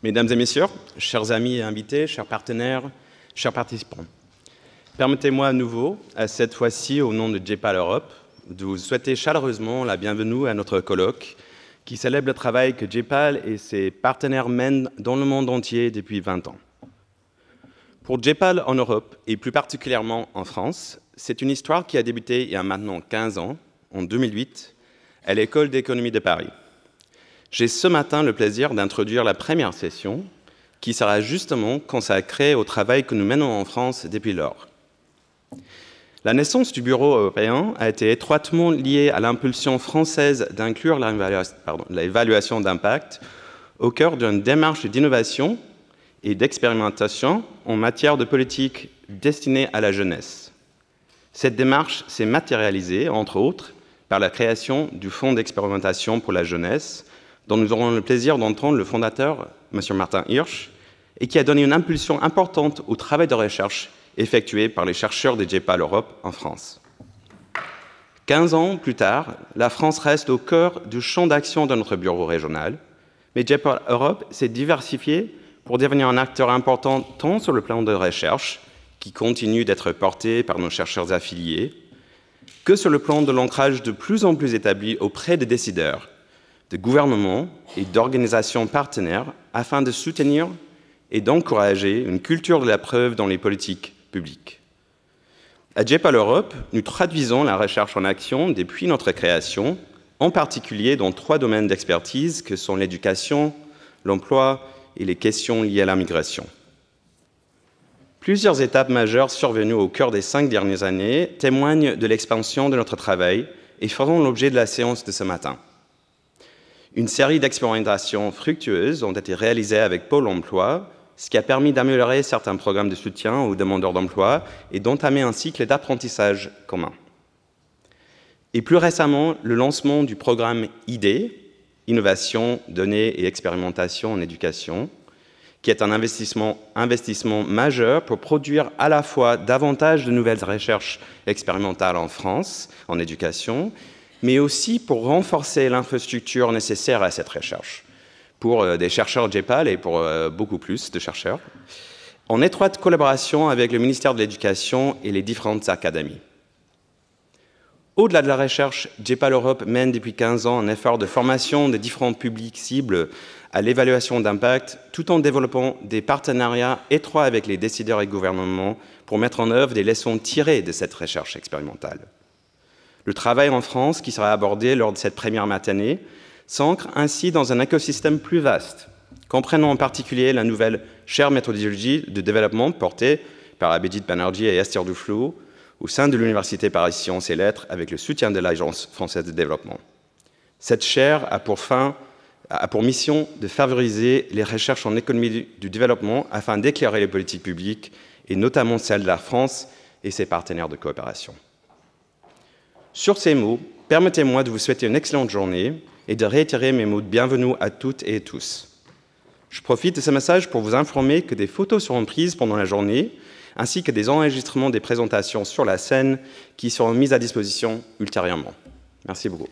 Mesdames et messieurs, chers amis et invités, chers partenaires, chers participants, permettez-moi à nouveau, à cette fois-ci au nom de JPAL Europe, de vous souhaiter chaleureusement la bienvenue à notre colloque qui célèbre le travail que JPAL et ses partenaires mènent dans le monde entier depuis 20 ans. Pour JPAL en Europe, et plus particulièrement en France, c'est une histoire qui a débuté il y a maintenant 15 ans, en 2008, à l'École d'économie de Paris. J'ai ce matin le plaisir d'introduire la première session, qui sera justement consacrée au travail que nous menons en France depuis lors. La naissance du Bureau européen a été étroitement liée à l'impulsion française d'inclure l'évaluation d'impact au cœur d'une démarche d'innovation et d'expérimentation en matière de politique destinée à la jeunesse. Cette démarche s'est matérialisée, entre autres, par la création du Fonds d'expérimentation pour la jeunesse, dont nous aurons le plaisir d'entendre le fondateur, M. Martin Hirsch, et qui a donné une impulsion importante au travail de recherche effectué par les chercheurs de JPAL Europe en France. 15 ans plus tard, la France reste au cœur du champ d'action de notre bureau régional, mais JPAL Europe s'est diversifié pour devenir un acteur important tant sur le plan de recherche, qui continue d'être porté par nos chercheurs affiliés, que sur le plan de l'ancrage de plus en plus établi auprès des décideurs, de gouvernements et d'organisations partenaires afin de soutenir et d'encourager une culture de la preuve dans les politiques publiques. À JPAL Europe, nous traduisons la recherche en action depuis notre création, en particulier dans 3 domaines d'expertise que sont l'éducation, l'emploi et les questions liées à la migration. Plusieurs étapes majeures survenues au cœur des 5 dernières années témoignent de l'expansion de notre travail et feront l'objet de la séance de ce matin. Une série d'expérimentations fructueuses ont été réalisées avec Pôle emploi, ce qui a permis d'améliorer certains programmes de soutien aux demandeurs d'emploi et d'entamer un cycle d'apprentissage commun. Et plus récemment, le lancement du programme ID, Innovation, Données et Expérimentation en éducation, qui est un investissement majeur pour produire à la fois davantage de nouvelles recherches expérimentales en France, en éducation, mais aussi pour renforcer l'infrastructure nécessaire à cette recherche, pour des chercheurs JPAL et pour beaucoup plus de chercheurs, en étroite collaboration avec le ministère de l'Éducation et les différentes académies. Au-delà de la recherche, JPAL Europe mène depuis 15 ans un effort de formation des différents publics cibles à l'évaluation d'impact, tout en développant des partenariats étroits avec les décideurs et gouvernements pour mettre en œuvre des leçons tirées de cette recherche expérimentale. Le travail en France, qui sera abordé lors de cette première matinée, s'ancre ainsi dans un écosystème plus vaste, comprenant en particulier la nouvelle chaire méthodologie de développement portée par Abhijit Banerjee et Esther Duflo au sein de l'Université Paris Sciences et Lettres avec le soutien de l'Agence française de développement. Cette chaire a pour mission de favoriser les recherches en économie du développement afin d'éclairer les politiques publiques et notamment celles de la France et ses partenaires de coopération. Sur ces mots, permettez-moi de vous souhaiter une excellente journée et de réitérer mes mots de bienvenue à toutes et tous. Je profite de ce message pour vous informer que des photos seront prises pendant la journée, ainsi que des enregistrements des présentations sur la scène qui seront mises à disposition ultérieurement. Merci beaucoup.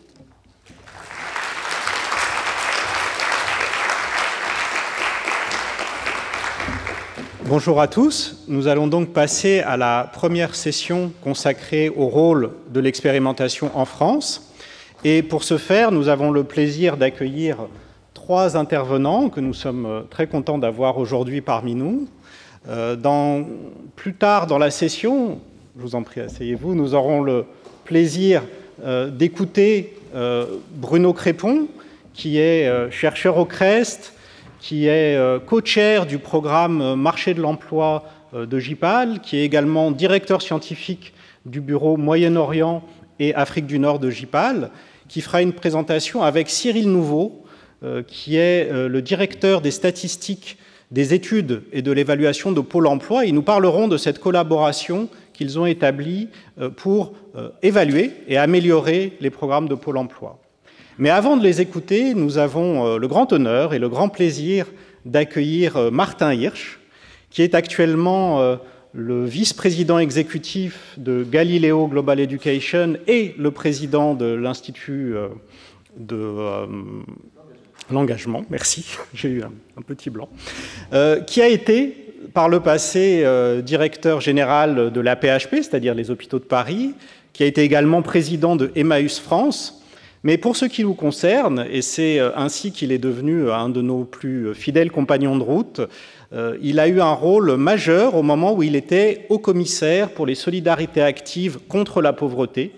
Bonjour à tous. Nous allons donc passer à la première session consacrée au rôle de l'expérimentation en France. Et pour ce faire, nous avons le plaisir d'accueillir 3 intervenants que nous sommes très contents d'avoir aujourd'hui parmi nous. Plus tard dans la session, je vous en prie, asseyez-vous, nous aurons le plaisir d'écouter Bruno Crépon, qui est chercheur au CREST, qui est co-chair du programme Marché de l'emploi de JPAL, qui est également directeur scientifique du bureau Moyen-Orient et Afrique du Nord de JPAL, qui fera une présentation avec Cyril Nouveau, qui est le directeur des statistiques, des études et de l'évaluation de Pôle emploi. Ils nous parleront de cette collaboration qu'ils ont établie pour évaluer et améliorer les programmes de Pôle emploi. Mais avant de les écouter, nous avons le grand honneur et le grand plaisir d'accueillir Martin Hirsch, qui est actuellement le vice-président exécutif de Galileo Global Education et le président de l'Institut l'engagement, merci, j'ai eu un petit blanc, qui a été par le passé directeur général de la PHP, c'est-à-dire les hôpitaux de Paris, qui a été également président de Emmaüs France. Mais pour ce qui nous concerne, et c'est ainsi qu'il est devenu un de nos plus fidèles compagnons de route, il a eu un rôle majeur au moment où il était haut-commissaire pour les solidarités actives contre la pauvreté.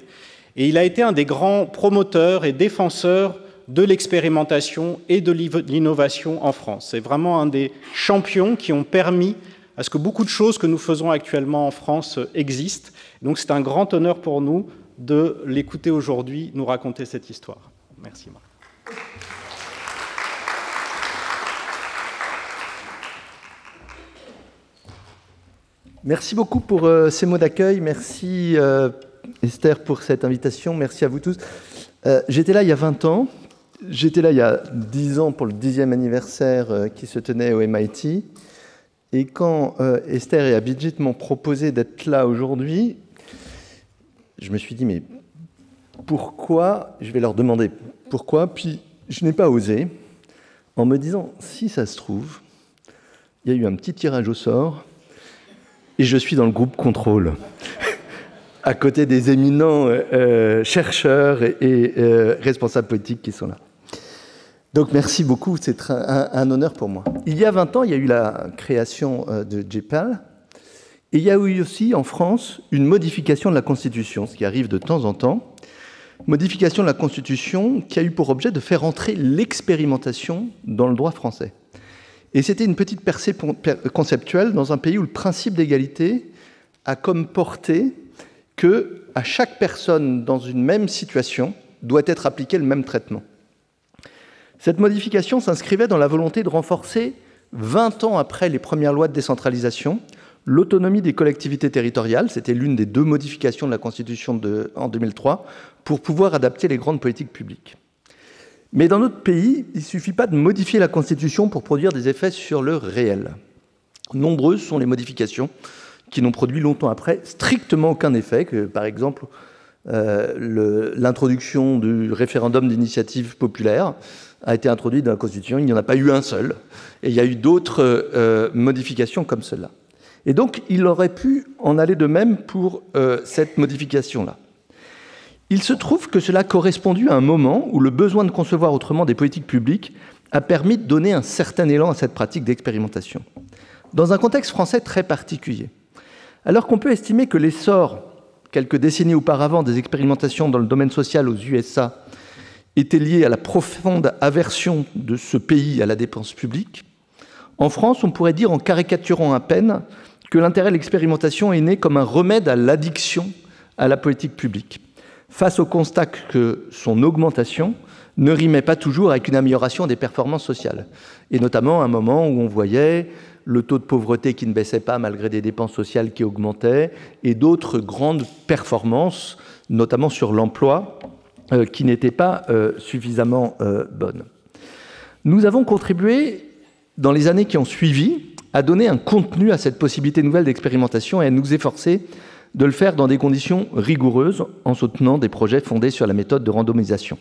Et il a été un des grands promoteurs et défenseurs de l'expérimentation et de l'innovation en France. C'est vraiment un des champions qui ont permis à ce que beaucoup de choses que nous faisons actuellement en France existent. Donc c'est un grand honneur pour nous de l'écouter aujourd'hui nous raconter cette histoire. Merci Marc. Merci beaucoup pour ces mots d'accueil. Merci Esther pour cette invitation. Merci à vous tous. J'étais là il y a 20 ans. J'étais là il y a 10 ans pour le 10e anniversaire qui se tenait au MIT. Et quand Esther et Abhijit m'ont proposé d'être là aujourd'hui, je me suis dit, mais pourquoi? Je vais leur demander pourquoi. Puis je n'ai pas osé, en me disant, si ça se trouve, il y a eu un petit tirage au sort, et je suis dans le groupe contrôle, à côté des éminents chercheurs et responsables politiques qui sont là. Donc merci beaucoup, c'est un honneur pour moi. Il y a 20 ans, il y a eu la création de JPAL, et il y a eu aussi en France une modification de la Constitution, ce qui arrive de temps en temps, modification de la Constitution qui a eu pour objet de faire entrer l'expérimentation dans le droit français. Et c'était une petite percée conceptuelle dans un pays où le principe d'égalité a comme portée qu'à chaque personne dans une même situation doit être appliqué le même traitement. Cette modification s'inscrivait dans la volonté de renforcer, 20 ans après les premières lois de décentralisation, l'autonomie des collectivités territoriales. C'était l'une des 2 modifications de la Constitution en 2003 pour pouvoir adapter les grandes politiques publiques. Mais dans notre pays, il ne suffit pas de modifier la Constitution pour produire des effets sur le réel. Nombreuses sont les modifications qui n'ont produit longtemps après strictement aucun effet, que par exemple l'introduction du référendum d'initiative populaire a été introduite dans la Constitution, il n'y en a pas eu un seul, et il y a eu d'autres modifications comme celle-là. Et donc, il aurait pu en aller de même pour cette modification-là. Il se trouve que cela a correspondu à un moment où le besoin de concevoir autrement des politiques publiques a permis de donner un certain élan à cette pratique d'expérimentation. Dans un contexte français très particulier, alors qu'on peut estimer que l'essor, quelques décennies auparavant, des expérimentations dans le domaine social aux USA était lié à la profonde aversion de ce pays à la dépense publique, en France, on pourrait dire, en caricaturant à peine, que l'intérêt de l'expérimentation est né comme un remède à l'addiction à la politique publique, face au constat que son augmentation ne rimait pas toujours avec une amélioration des performances sociales. Et notamment à un moment où on voyait le taux de pauvreté qui ne baissait pas malgré des dépenses sociales qui augmentaient, et d'autres grandes performances, notamment sur l'emploi, qui n'étaient pas suffisamment bonnes. Nous avons contribué, dans les années qui ont suivi, à donner un contenu à cette possibilité nouvelle d'expérimentation et à nous efforcer de le faire dans des conditions rigoureuses en soutenant des projets fondés sur la méthode de randomisation.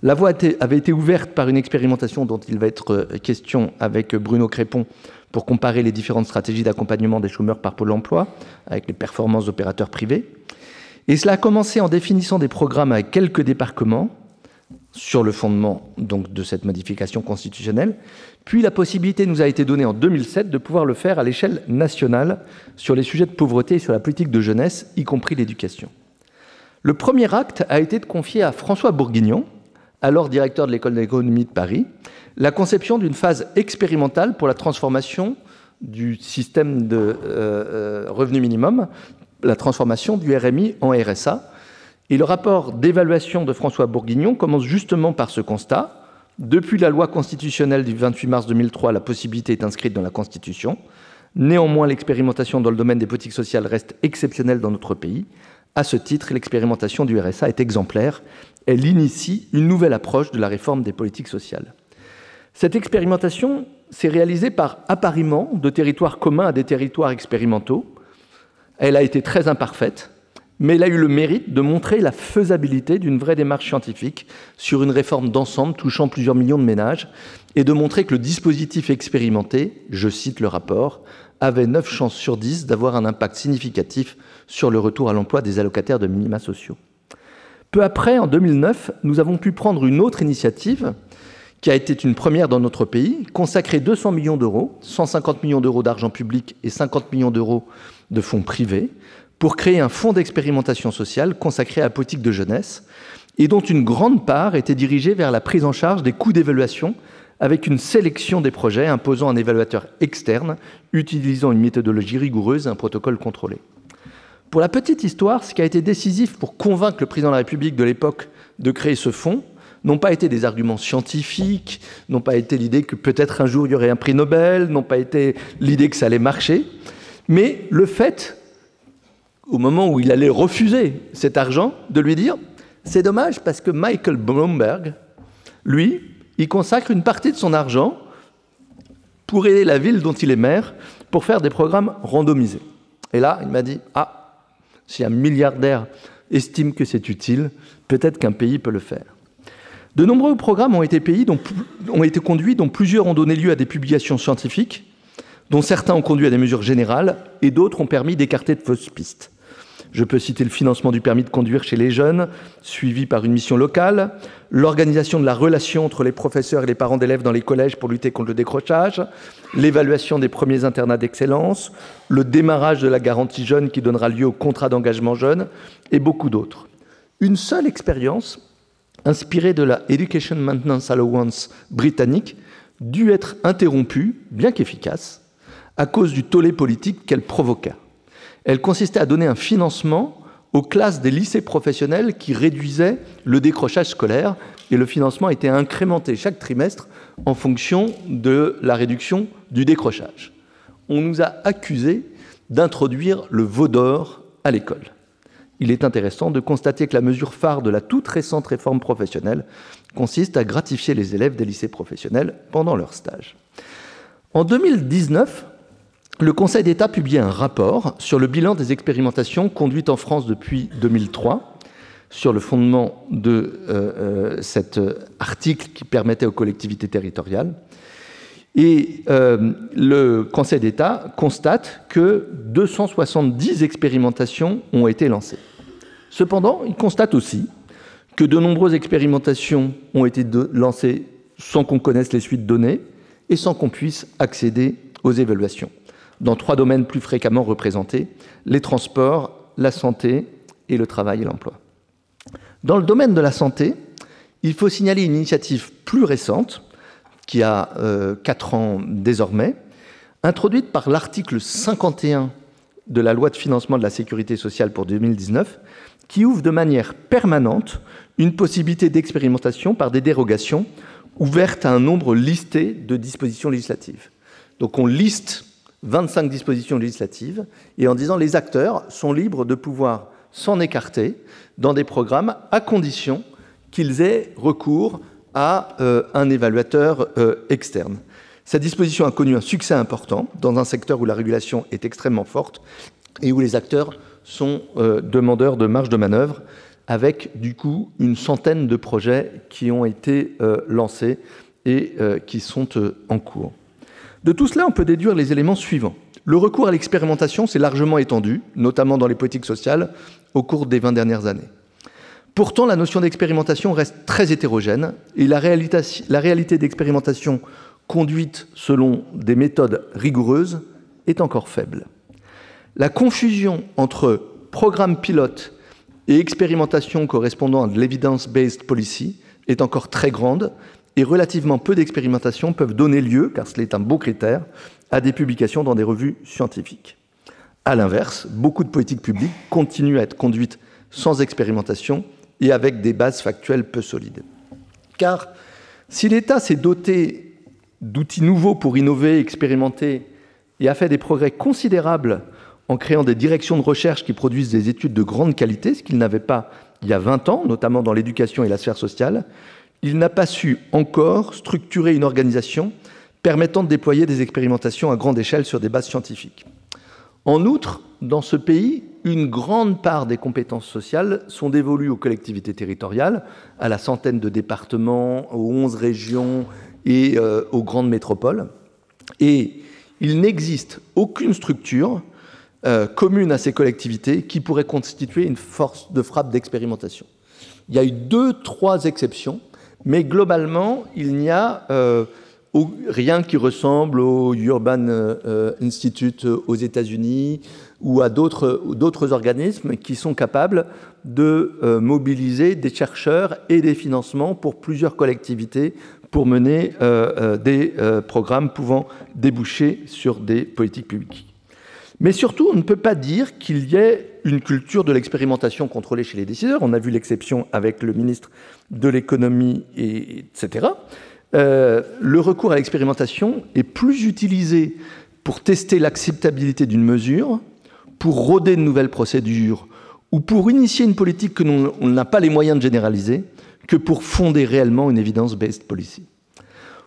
La voie avait été ouverte par une expérimentation dont il va être question avec Bruno Crépon pour comparer les différentes stratégies d'accompagnement des chômeurs par Pôle emploi avec les performances d'opérateurs privés. Et cela a commencé en définissant des programmes avec quelques débarquements sur le fondement donc, de cette modification constitutionnelle. Puis la possibilité nous a été donnée en 2007 de pouvoir le faire à l'échelle nationale sur les sujets de pauvreté et sur la politique de jeunesse, y compris l'éducation. Le premier acte a été de confier à François Bourguignon, alors directeur de l'École d'économie de Paris, la conception d'une phase expérimentale pour la transformation du système de revenu minimum, la transformation du RMI en RSA. Et le rapport d'évaluation de François Bourguignon commence justement par ce constat. Depuis la loi constitutionnelle du 28 mars 2003, la possibilité est inscrite dans la Constitution. Néanmoins, l'expérimentation dans le domaine des politiques sociales reste exceptionnelle dans notre pays. À ce titre, l'expérimentation du RSA est exemplaire. Elle initie une nouvelle approche de la réforme des politiques sociales. Cette expérimentation s'est réalisée par appariement de territoires communs à des territoires expérimentaux. Elle a été très imparfaite. mais il a eu le mérite de montrer la faisabilité d'une vraie démarche scientifique sur une réforme d'ensemble touchant plusieurs millions de ménages et de montrer que le dispositif expérimenté, je cite le rapport, avait 9 chances sur 10 d'avoir un impact significatif sur le retour à l'emploi des allocataires de minima sociaux. Peu après, en 2009, nous avons pu prendre une autre initiative qui a été une première dans notre pays, consacrer 200 millions d'euros, 150 millions d'euros d'argent public et 50 millions d'euros de fonds privés, pour créer un fonds d'expérimentation sociale consacré à la politique de jeunesse, et dont une grande part était dirigée vers la prise en charge des coûts d'évaluation, avec une sélection des projets imposant un évaluateur externe, utilisant une méthodologie rigoureuse et un protocole contrôlé. Pour la petite histoire, ce qui a été décisif pour convaincre le président de la République de l'époque de créer ce fonds, n'ont pas été des arguments scientifiques, n'ont pas été l'idée que peut-être un jour il y aurait un prix Nobel, n'ont pas été l'idée que ça allait marcher, mais le fait, au moment où il allait refuser cet argent, de lui dire « c'est dommage parce que Michael Bloomberg, lui, il consacre une partie de son argent pour aider la ville dont il est maire pour faire des programmes randomisés. » Et là, il m'a dit « ah, si un milliardaire estime que c'est utile, peut-être qu'un pays peut le faire. » De nombreux programmes ont été conduits, dont plusieurs ont donné lieu à des publications scientifiques, dont certains ont conduit à des mesures générales et d'autres ont permis d'écarter de fausses pistes. Je peux citer le financement du permis de conduire chez les jeunes, suivi par une mission locale, l'organisation de la relation entre les professeurs et les parents d'élèves dans les collèges pour lutter contre le décrochage, l'évaluation des premiers internats d'excellence, le démarrage de la garantie jeune qui donnera lieu au contrat d'engagement jeune, et beaucoup d'autres. Une seule expérience, inspirée de la Education Maintenance Allowance britannique, dut être interrompue, bien qu'efficace, à cause du tollé politique qu'elle provoqua. Elle consistait à donner un financement aux classes des lycées professionnels qui réduisaient le décrochage scolaire, et le financement était incrémenté chaque trimestre en fonction de la réduction du décrochage. On nous a accusés d'introduire le veau d'or à l'école. Il est intéressant de constater que la mesure phare de la toute récente réforme professionnelle consiste à gratifier les élèves des lycées professionnels pendant leur stage. En 2019, le Conseil d'État publiait un rapport sur le bilan des expérimentations conduites en France depuis 2003, sur le fondement de cet article qui permettait aux collectivités territoriales. Et le Conseil d'État constate que 270 expérimentations ont été lancées. Cependant, il constate aussi que de nombreuses expérimentations ont été lancées sans qu'on connaisse les suites données et sans qu'on puisse accéder aux évaluations, dans 3 domaines plus fréquemment représentés, les transports, la santé et le travail et l'emploi. Dans le domaine de la santé, il faut signaler une initiative plus récente, qui a 4 ans désormais, introduite par l'article 51 de la loi de financement de la sécurité sociale pour 2019, qui ouvre de manière permanente une possibilité d'expérimentation par des dérogations ouvertes à un nombre listé de dispositions législatives. Donc on liste 25 dispositions législatives, et en disant les acteurs sont libres de pouvoir s'en écarter dans des programmes à condition qu'ils aient recours à un évaluateur externe. Cette disposition a connu un succès important dans un secteur où la régulation est extrêmement forte et où les acteurs sont demandeurs de marge de manœuvre, avec du coup une centaine de projets qui ont été lancés et qui sont en cours. De tout cela, on peut déduire les éléments suivants. Le recours à l'expérimentation s'est largement étendu, notamment dans les politiques sociales, au cours des 20 dernières années. Pourtant, la notion d'expérimentation reste très hétérogène et la réalité d'expérimentation conduite selon des méthodes rigoureuses est encore faible. La confusion entre programme pilote et expérimentation correspondant à de l'evidence-based policy est encore très grande et relativement peu d'expérimentations peuvent donner lieu, car cela est un beau critère, à des publications dans des revues scientifiques. À l'inverse, beaucoup de politiques publiques continuent à être conduites sans expérimentation et avec des bases factuelles peu solides. Car si l'État s'est doté d'outils nouveaux pour innover, expérimenter et a fait des progrès considérables en créant des directions de recherche qui produisent des études de grande qualité, ce qu'il n'avait pas il y a 20 ans, notamment dans l'éducation et la sphère sociale, il n'a pas su encore structurer une organisation permettant de déployer des expérimentations à grande échelle sur des bases scientifiques. En outre, dans ce pays, une grande part des compétences sociales sont dévolues aux collectivités territoriales, à la centaine de départements, aux 11 régions et aux grandes métropoles. Et il n'existe aucune structure commune à ces collectivités qui pourrait constituer une force de frappe d'expérimentation. Il y a eu 2-3 exceptions, mais globalement, il n'y a rien qui ressemble au Urban Institute aux États-Unis ou à d'autres organismes qui sont capables de mobiliser des chercheurs et des financements pour plusieurs collectivités pour mener des programmes pouvant déboucher sur des politiques publiques. Mais surtout, on ne peut pas dire qu'il y ait une culture de l'expérimentation contrôlée chez les décideurs. On a vu l'exception avec le ministre de l'économie, etc. Le recours à l'expérimentation est plus utilisé pour tester l'acceptabilité d'une mesure, pour roder de nouvelles procédures ou pour initier une politique que l'on n'a pas les moyens de généraliser, que pour fonder réellement une evidence-based policy.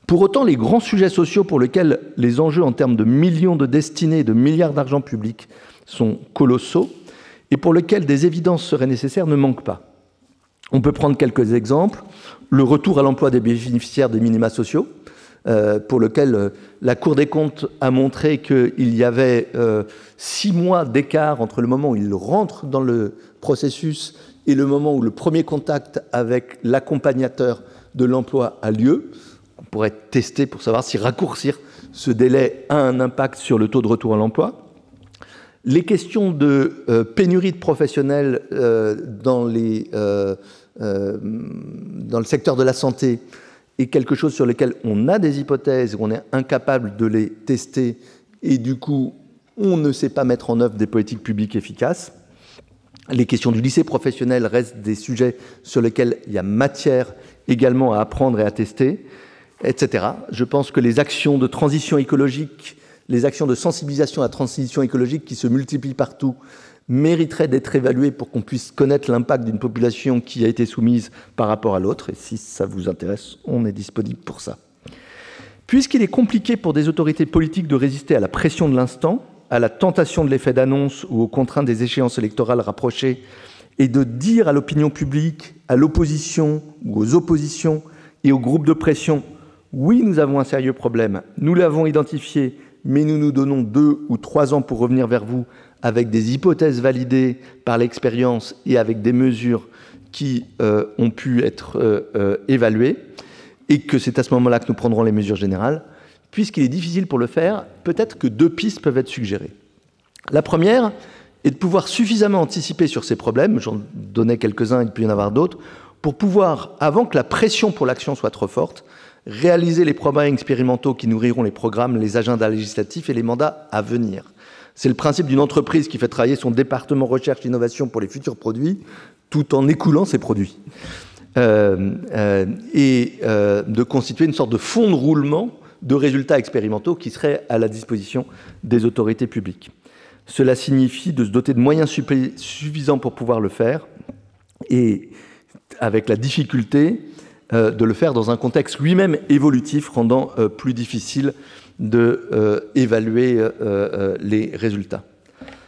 Pour autant, les grands sujets sociaux pour lesquels les enjeux en termes de millions de destinées, de milliards d'argent public sont colossaux et pour lesquels des évidences seraient nécessaires ne manquent pas. On peut prendre quelques exemples. Le retour à l'emploi des bénéficiaires des minima sociaux, pour lequel la Cour des comptes a montré qu'il y avait 6 mois d'écart entre le moment où ils rentrent dans le processus et le moment où le premier contact avec l'accompagnateur de l'emploi a lieu. On pourrait tester pour savoir si raccourcir ce délai a un impact sur le taux de retour à l'emploi. Les questions de pénurie de professionnels dans le secteur de la santé est quelque chose sur lequel on a des hypothèses, on est incapable de les tester et du coup, on ne sait pas mettre en œuvre des politiques publiques efficaces. Les questions du lycée professionnel restent des sujets sur lesquels il y a matière également à apprendre et à tester, etc. Je pense que les actions de transition écologique, les actions de sensibilisation à la transition écologique qui se multiplient partout mériteraient d'être évaluées pour qu'on puisse connaître l'impact d'une population qui a été soumise par rapport à l'autre. Et si ça vous intéresse, on est disponible pour ça. Puisqu'il est compliqué pour des autorités politiques de résister à la pression de l'instant, à la tentation de l'effet d'annonce ou aux contraintes des échéances électorales rapprochées, et de dire à l'opinion publique, à l'opposition ou aux oppositions et aux groupes de pression « oui, nous avons un sérieux problème, nous l'avons identifié, mais nous nous donnons 2 ou 3 ans pour revenir vers vous avec des hypothèses validées par l'expérience et avec des mesures qui ont pu être évaluées, et que c'est à ce moment-là que nous prendrons les mesures générales. Puisqu'il est difficile pour le faire, peut-être que 2 pistes peuvent être suggérées. La première est de pouvoir suffisamment anticiper sur ces problèmes, j'en donnais quelques-uns, il peut y en avoir d'autres, pour pouvoir, avant que la pression pour l'action soit trop forte, réaliser les programmes expérimentaux qui nourriront les programmes, les agendas législatifs et les mandats à venir. C'est le principe d'une entreprise qui fait travailler son département recherche et innovation pour les futurs produits, tout en écoulant ses produits. De constituer une sorte de fonds de roulement de résultats expérimentaux qui seraient à la disposition des autorités publiques. Cela signifie de se doter de moyens suffisants pour pouvoir le faire, et avec la difficulté de le faire dans un contexte lui-même évolutif, rendant plus difficile d'évaluer les résultats.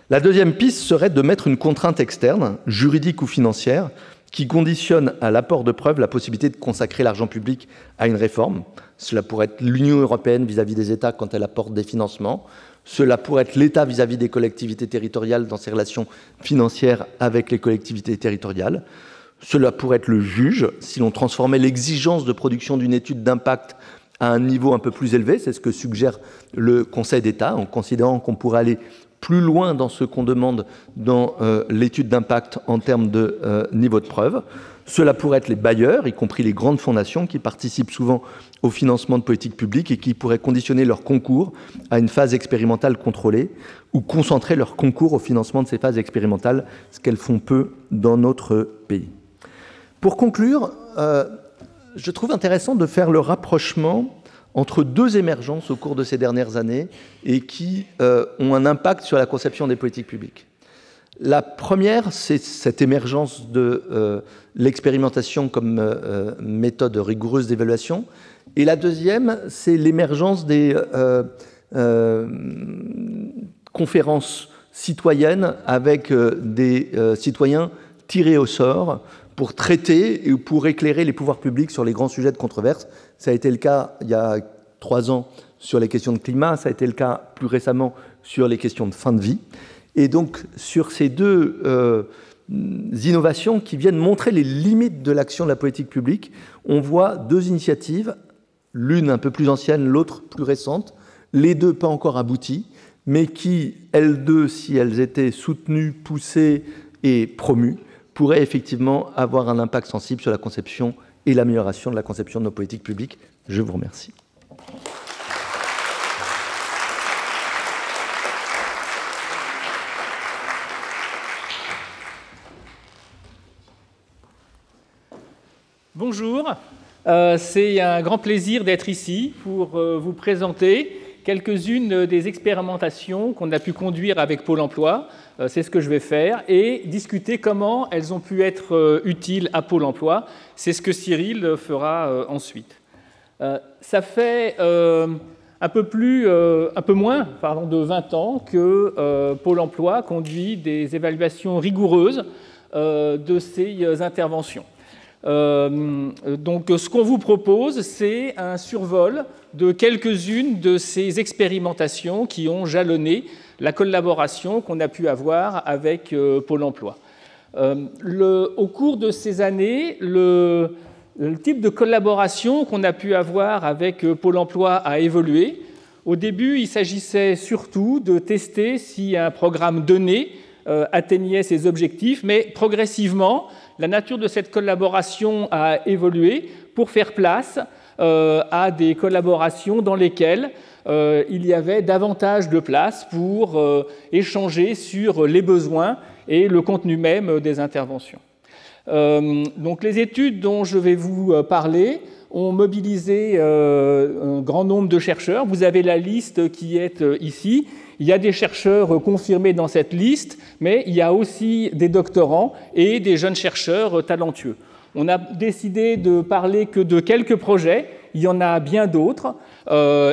La deuxième piste serait de mettre une contrainte externe, juridique ou financière, qui conditionne à l'apport de preuves la possibilité de consacrer l'argent public à une réforme. Cela pourrait être l'Union européenne vis-à-vis des États quand elle apporte des financements. Cela pourrait être l'État vis-à-vis des collectivités territoriales dans ses relations financières avec les collectivités territoriales. Cela pourrait être le juge si l'on transformait l'exigence de production d'une étude d'impact à un niveau un peu plus élevé. C'est ce que suggère le Conseil d'État, en considérant qu'on pourrait aller plus loin dans ce qu'on demande dans l'étude d'impact en termes de niveau de preuve. Cela pourrait être les bailleurs, y compris les grandes fondations, qui participent souvent au financement de politiques publiques et qui pourraient conditionner leur concours à une phase expérimentale contrôlée ou concentrer leur concours au financement de ces phases expérimentales, ce qu'elles font peu dans notre pays. Pour conclure, je trouve intéressant de faire le rapprochement entre 2 émergences au cours de ces dernières années et qui ont un impact sur la conception des politiques publiques. La première, c'est cette émergence de l'expérimentation comme méthode rigoureuse d'évaluation. Et la deuxième, c'est l'émergence des conférences citoyenne avec des citoyens tirés au sort pour traiter et pour éclairer les pouvoirs publics sur les grands sujets de controverse. Ça a été le cas il y a 3 ans sur les questions de climat, ça a été le cas plus récemment sur les questions de fin de vie. Et donc, sur ces deux innovations qui viennent montrer les limites de l'action de la politique publique, on voit 2 initiatives, l'une un peu plus ancienne, l'autre plus récente, les deux pas encore abouties, mais qui, elles deux, si elles étaient soutenues, poussées et promues, pourraient effectivement avoir un impact sensible sur la conception et l'amélioration de la conception de nos politiques publiques. Je vous remercie. Bonjour, c'est un grand plaisir d'être ici pour vous présenter quelques-unes des expérimentations qu'on a pu conduire avec Pôle emploi, c'est ce que je vais faire, et discuter comment elles ont pu être utiles à Pôle emploi, c'est ce que Cyril fera ensuite. Ça fait un peu moins de 20 ans que Pôle emploi conduit des évaluations rigoureuses de ces interventions. Donc, ce qu'on vous propose, c'est un survol de quelques-unes de ces expérimentations qui ont jalonné la collaboration qu'on a pu avoir avec Pôle emploi. Au cours de ces années, le type de collaboration qu'on a pu avoir avec Pôle emploi a évolué. Au début, il s'agissait surtout de tester si un programme donné atteignait ses objectifs, mais progressivement, la nature de cette collaboration a évolué pour faire place à des collaborations dans lesquelles il y avait davantage de place pour échanger sur les besoins et le contenu même des interventions. Donc, les études dont je vais vous parler ont mobilisé un grand nombre de chercheurs. Vous avez la liste qui est ici. Il y a des chercheurs confirmés dans cette liste, mais il y a aussi des doctorants et des jeunes chercheurs talentueux. On a décidé de parler que de quelques projets, il y en a bien d'autres,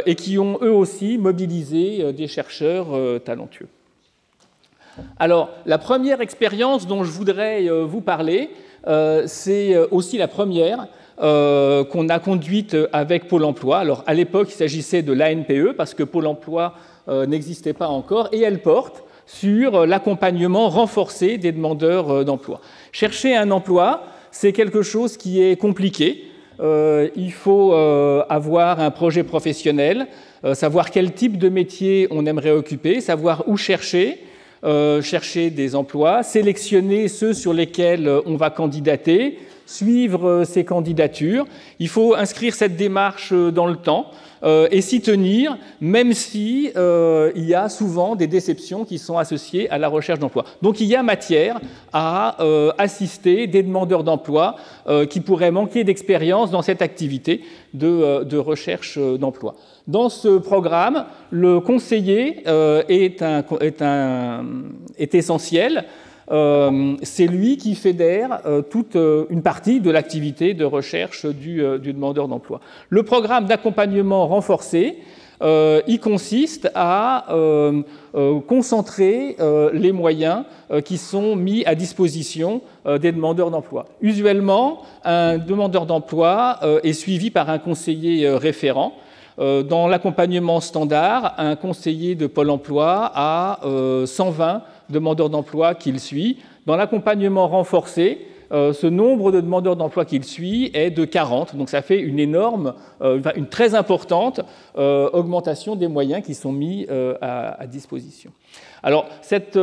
et qui ont eux aussi mobilisé des chercheurs talentueux. Alors, la première expérience dont je voudrais vous parler, c'est aussi la première qu'on a conduite avec Pôle emploi. Alors, à l'époque, il s'agissait de l'ANPE, parce que Pôle emploi n'existait pas encore, et elle porte sur l'accompagnement renforcé des demandeurs d'emploi. Chercher un emploi, c'est quelque chose qui est compliqué. Il faut avoir un projet professionnel, savoir quel type de métier on aimerait occuper, savoir où chercher des emplois, sélectionner ceux sur lesquels on va candidater, suivre ces candidatures. Il faut inscrire cette démarche dans le temps et s'y tenir, même si il y a souvent des déceptions qui sont associées à la recherche d'emploi. Donc il y a matière à assister des demandeurs d'emploi qui pourraient manquer d'expérience dans cette activité de recherche d'emploi. Dans ce programme, le conseiller est essentiel. C'est lui qui fédère toute une partie de l'activité de recherche du demandeur d'emploi. Le programme d'accompagnement renforcé, il consiste à concentrer les moyens qui sont mis à disposition des demandeurs d'emploi. Usuellement, un demandeur d'emploi est suivi par un conseiller référent. Dans l'accompagnement standard, un conseiller de Pôle emploi a 120 demandeurs d'emploi qu'il suit. Dans l'accompagnement renforcé, ce nombre de demandeurs d'emploi qu'il suit est de 40. Donc ça fait une très importante augmentation des moyens qui sont mis à disposition. Alors, cette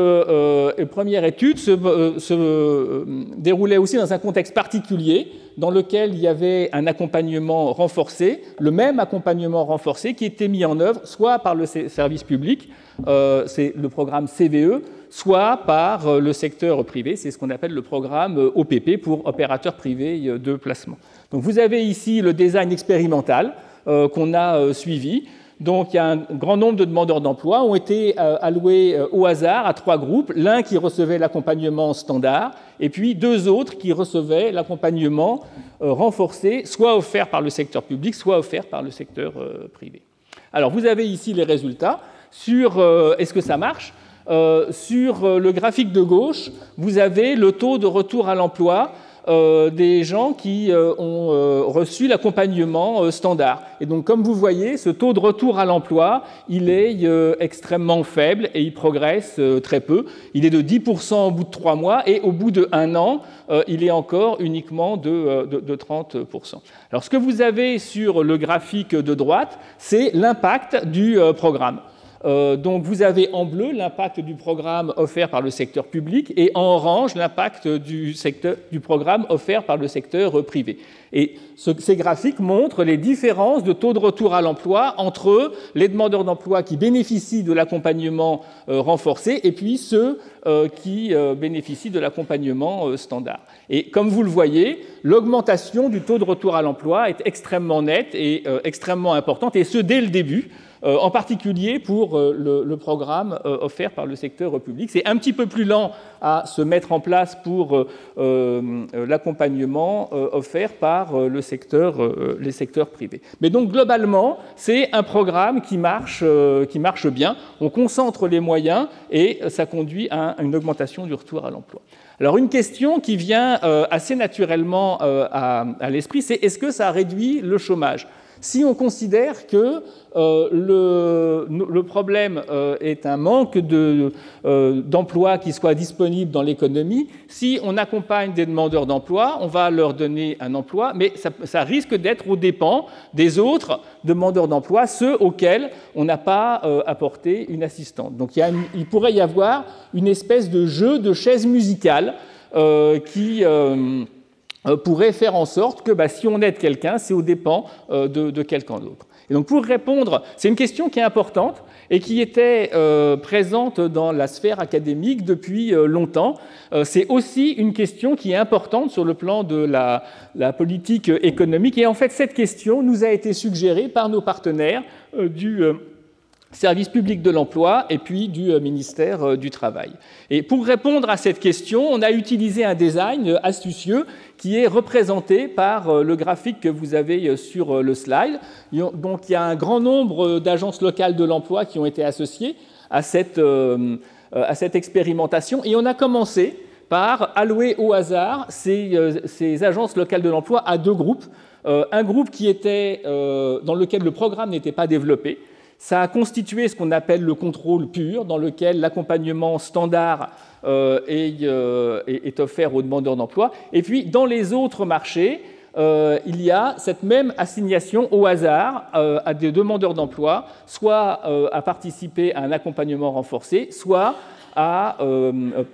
première étude se déroulait aussi dans un contexte particulier dans lequel il y avait un accompagnement renforcé, le même accompagnement renforcé qui était mis en œuvre soit par le service public, c'est le programme CVE, soit par le secteur privé, c'est ce qu'on appelle le programme OPP pour opérateur privé de placement. Donc vous avez ici le design expérimental qu'on a suivi. Donc il y a un grand nombre de demandeurs d'emploi ont été alloués au hasard à 3 groupes, l'un qui recevait l'accompagnement standard et puis 2 autres qui recevaient l'accompagnement renforcé, soit offert par le secteur public, soit offert par le secteur privé. Alors vous avez ici les résultats sur est-ce que ça marche. Sur le graphique de gauche, vous avez le taux de retour à l'emploi des gens qui ont reçu l'accompagnement standard. Et donc, comme vous voyez, ce taux de retour à l'emploi, il est extrêmement faible et il progresse très peu. Il est de 10% au bout de 3 mois et au bout de 1 an, il est encore uniquement de 30%. Alors, ce que vous avez sur le graphique de droite, c'est l'impact du programme. Donc vous avez en bleu l'impact du programme offert par le secteur public et en orange l'impact du programme offert par le secteur privé. Et ces graphiques montrent les différences de taux de retour à l'emploi entre les demandeurs d'emploi qui bénéficient de l'accompagnement renforcé et puis ceux qui bénéficient de l'accompagnement standard. Et comme vous le voyez, l'augmentation du taux de retour à l'emploi est extrêmement nette et extrêmement importante, et ce dès le début. En particulier pour le programme offert par le secteur public. C'est un petit peu plus lent à se mettre en place pour l'accompagnement offert par les secteurs privés. Mais donc globalement, c'est un programme qui marche bien. On concentre les moyens et ça conduit à une augmentation du retour à l'emploi. Alors une question qui vient assez naturellement à l'esprit, c'est est-ce que ça réduit le chômage ? Si on considère que le problème est un manque d'emplois qui soient disponibles dans l'économie, si on accompagne des demandeurs d'emploi, on va leur donner un emploi, mais ça risque d'être aux dépens des autres demandeurs d'emploi, ceux auxquels on n'a pas apporté une assistante. Donc il pourrait y avoir une espèce de jeu de chaises musicales qui pourrait faire en sorte que si on aide quelqu'un, c'est aux dépens de quelqu'un d'autre. Et donc pour répondre, c'est une question qui est importante et qui était présente dans la sphère académique depuis longtemps. C'est aussi une question qui est importante sur le plan de la politique économique. Et en fait, cette question nous a été suggérée par nos partenaires du Service public de l'emploi et puis du ministère du Travail. Et pour répondre à cette question, on a utilisé un design astucieux qui est représenté par le graphique que vous avez sur le slide. Donc il y a un grand nombre d'agences locales de l'emploi qui ont été associées à cette expérimentation. Et on a commencé par allouer au hasard ces agences locales de l'emploi à 2 groupes. Un groupe qui était, dans lequel le programme n'était pas développé. Ça a constitué ce qu'on appelle le contrôle pur, dans lequel l'accompagnement standard est offert aux demandeurs d'emploi. Et puis, dans les autres marchés, il y a cette même assignation au hasard à des demandeurs d'emploi, soit à participer à un accompagnement renforcé, soit à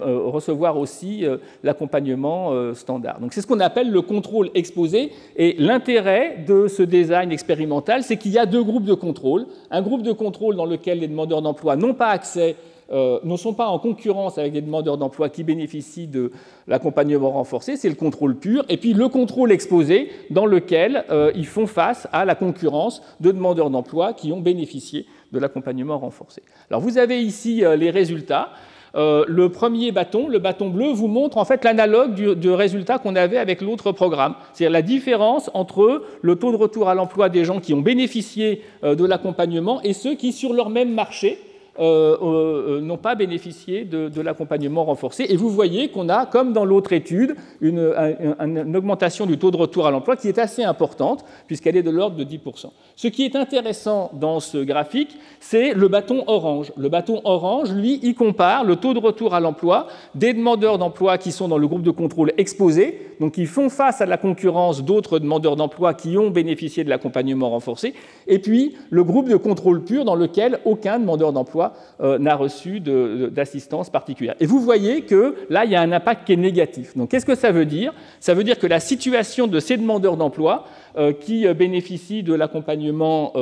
recevoir aussi l'accompagnement standard. Donc c'est ce qu'on appelle le contrôle exposé. Et l'intérêt de ce design expérimental, c'est qu'il y a 2 groupes de contrôle. Un groupe de contrôle dans lequel les demandeurs d'emploi n'ont pas accès, ne sont pas en concurrence avec des demandeurs d'emploi qui bénéficient de l'accompagnement renforcé, c'est le contrôle pur. Et puis le contrôle exposé dans lequel ils font face à la concurrence de demandeurs d'emploi qui ont bénéficié de l'accompagnement renforcé. Alors vous avez ici les résultats. Le premier bâton, le bâton bleu, vous montre en fait l'analogue du résultat qu'on avait avec l'autre programme. C'est-à-dire la différence entre le taux de retour à l'emploi des gens qui ont bénéficié de l'accompagnement et ceux qui, sur leur même marché, n'ont pas bénéficié de l'accompagnement renforcé. Et vous voyez qu'on a, comme dans l'autre étude, une augmentation du taux de retour à l'emploi qui est assez importante, puisqu'elle est de l'ordre de 10%. Ce qui est intéressant dans ce graphique, c'est le bâton orange. Le bâton orange, lui, il compare le taux de retour à l'emploi des demandeurs d'emploi qui sont dans le groupe de contrôle exposé, donc qui font face à la concurrence d'autres demandeurs d'emploi qui ont bénéficié de l'accompagnement renforcé, et puis le groupe de contrôle pur dans lequel aucun demandeur d'emploi n'a reçu d'assistance particulière. Et vous voyez que là, il y a un impact qui est négatif. Donc qu'est-ce que ça veut dire ? Ça veut dire que la situation de ces demandeurs d'emploi qui bénéficient de l'accompagnement,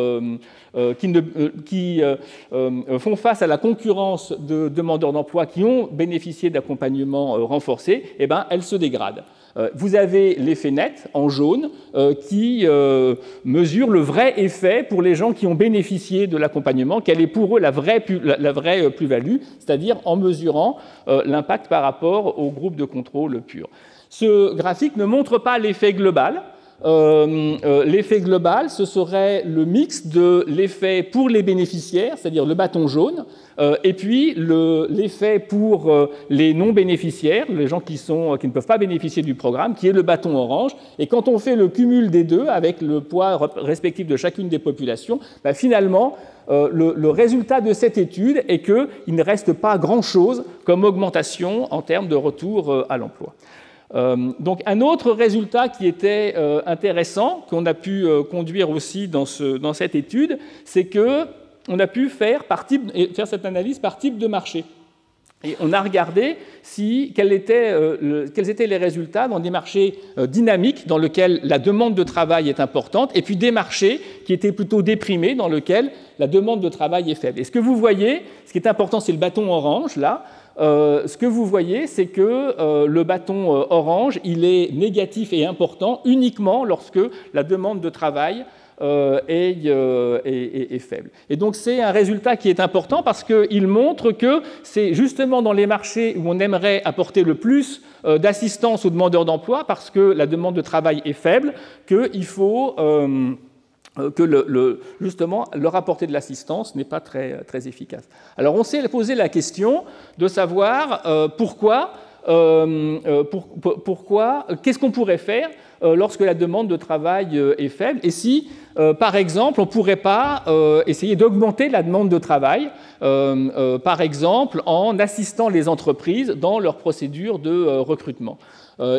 qui font face à la concurrence de demandeurs d'emploi qui ont bénéficié d'accompagnement renforcé, eh ben, elles se dégradent. Vous avez l'effet net, en jaune, qui mesure le vrai effet pour les gens qui ont bénéficié de l'accompagnement, quelle est pour eux la vraie plus-value, c'est-à-dire en mesurant l'impact par rapport au groupe de contrôle pur. Ce graphique ne montre pas l'effet global. l'effet global, ce serait le mix de l'effet pour les bénéficiaires, c'est-à-dire le bâton jaune, et puis l'effet pour les non-bénéficiaires, les gens qui ne peuvent pas bénéficier du programme, qui est le bâton orange. Et quand on fait le cumul des deux, avec le poids respectif de chacune des populations, finalement, le résultat de cette étude est qu'il ne reste pas grand-chose comme augmentation en termes de retour à l'emploi. Donc un autre résultat qui était intéressant, qu'on a pu conduire aussi dans cette étude, c'est qu'on a pu faire cette analyse par type de marché. Et on a regardé quels étaient les résultats dans des marchés dynamiques, dans lesquels la demande de travail est importante, et puis des marchés qui étaient plutôt déprimés, dans lesquels la demande de travail est faible. Et ce que vous voyez, ce qui est important, c'est le bâton orange, là. Ce que vous voyez, c'est que le bâton orange, il est négatif et important uniquement lorsque la demande de travail est faible. Et donc c'est un résultat qui est important parce qu'il montre que c'est justement dans les marchés où on aimerait apporter le plus d'assistance aux demandeurs d'emploi, parce que la demande de travail est faible, qu'il faut que justement leur apporter de l'assistance n'est pas très efficace. Alors on s'est posé la question de savoir pourquoi, qu'est-ce qu'on pourrait faire lorsque la demande de travail est faible, et si, par exemple, on ne pourrait pas essayer d'augmenter la demande de travail, par exemple, en assistant les entreprises dans leur procédure de recrutement.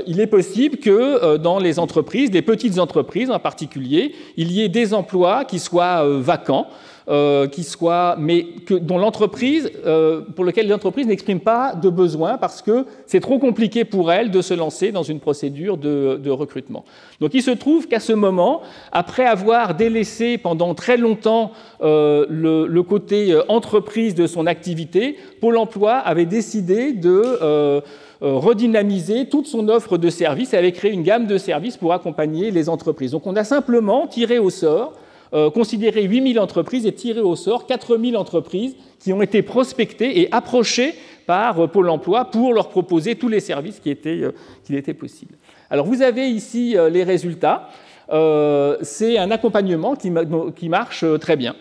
Il est possible que dans les entreprises, les petites entreprises en particulier, il y ait des emplois qui soient vacants, mais pour lesquels l'entreprise n'exprime pas de besoin parce que c'est trop compliqué pour elle de se lancer dans une procédure de recrutement. Donc il se trouve qu'à ce moment, après avoir délaissé pendant très longtemps le côté entreprise de son activité, Pôle emploi avait décidé de redynamiser toute son offre de services et avait créé une gamme de services pour accompagner les entreprises. Donc on a simplement tiré au sort, considéré 8000 entreprises et tiré au sort 4000 entreprises qui ont été prospectées et approchées par Pôle emploi pour leur proposer tous les services qui étaient possibles. Alors vous avez ici les résultats. C'est un accompagnement qui marche très bien.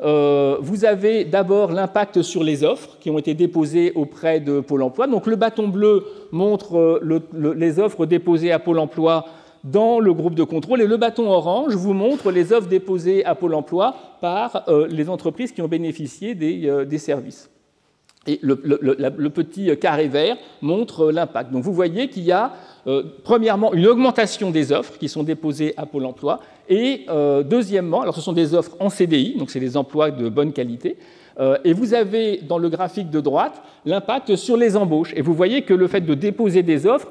Vous avez d'abord l'impact sur les offres qui ont été déposées auprès de Pôle emploi. Donc le bâton bleu montre les offres déposées à Pôle emploi dans le groupe de contrôle, et le bâton orange vous montre les offres déposées à Pôle emploi par les entreprises qui ont bénéficié des services. Et le petit carré vert montre l'impact. Donc vous voyez qu'il y a premièrement une augmentation des offres qui sont déposées à Pôle emploi, et deuxièmement, alors ce sont des offres en CDI, donc c'est des emplois de bonne qualité, et vous avez dans le graphique de droite l'impact sur les embauches. Et vous voyez que le fait de déposer des offres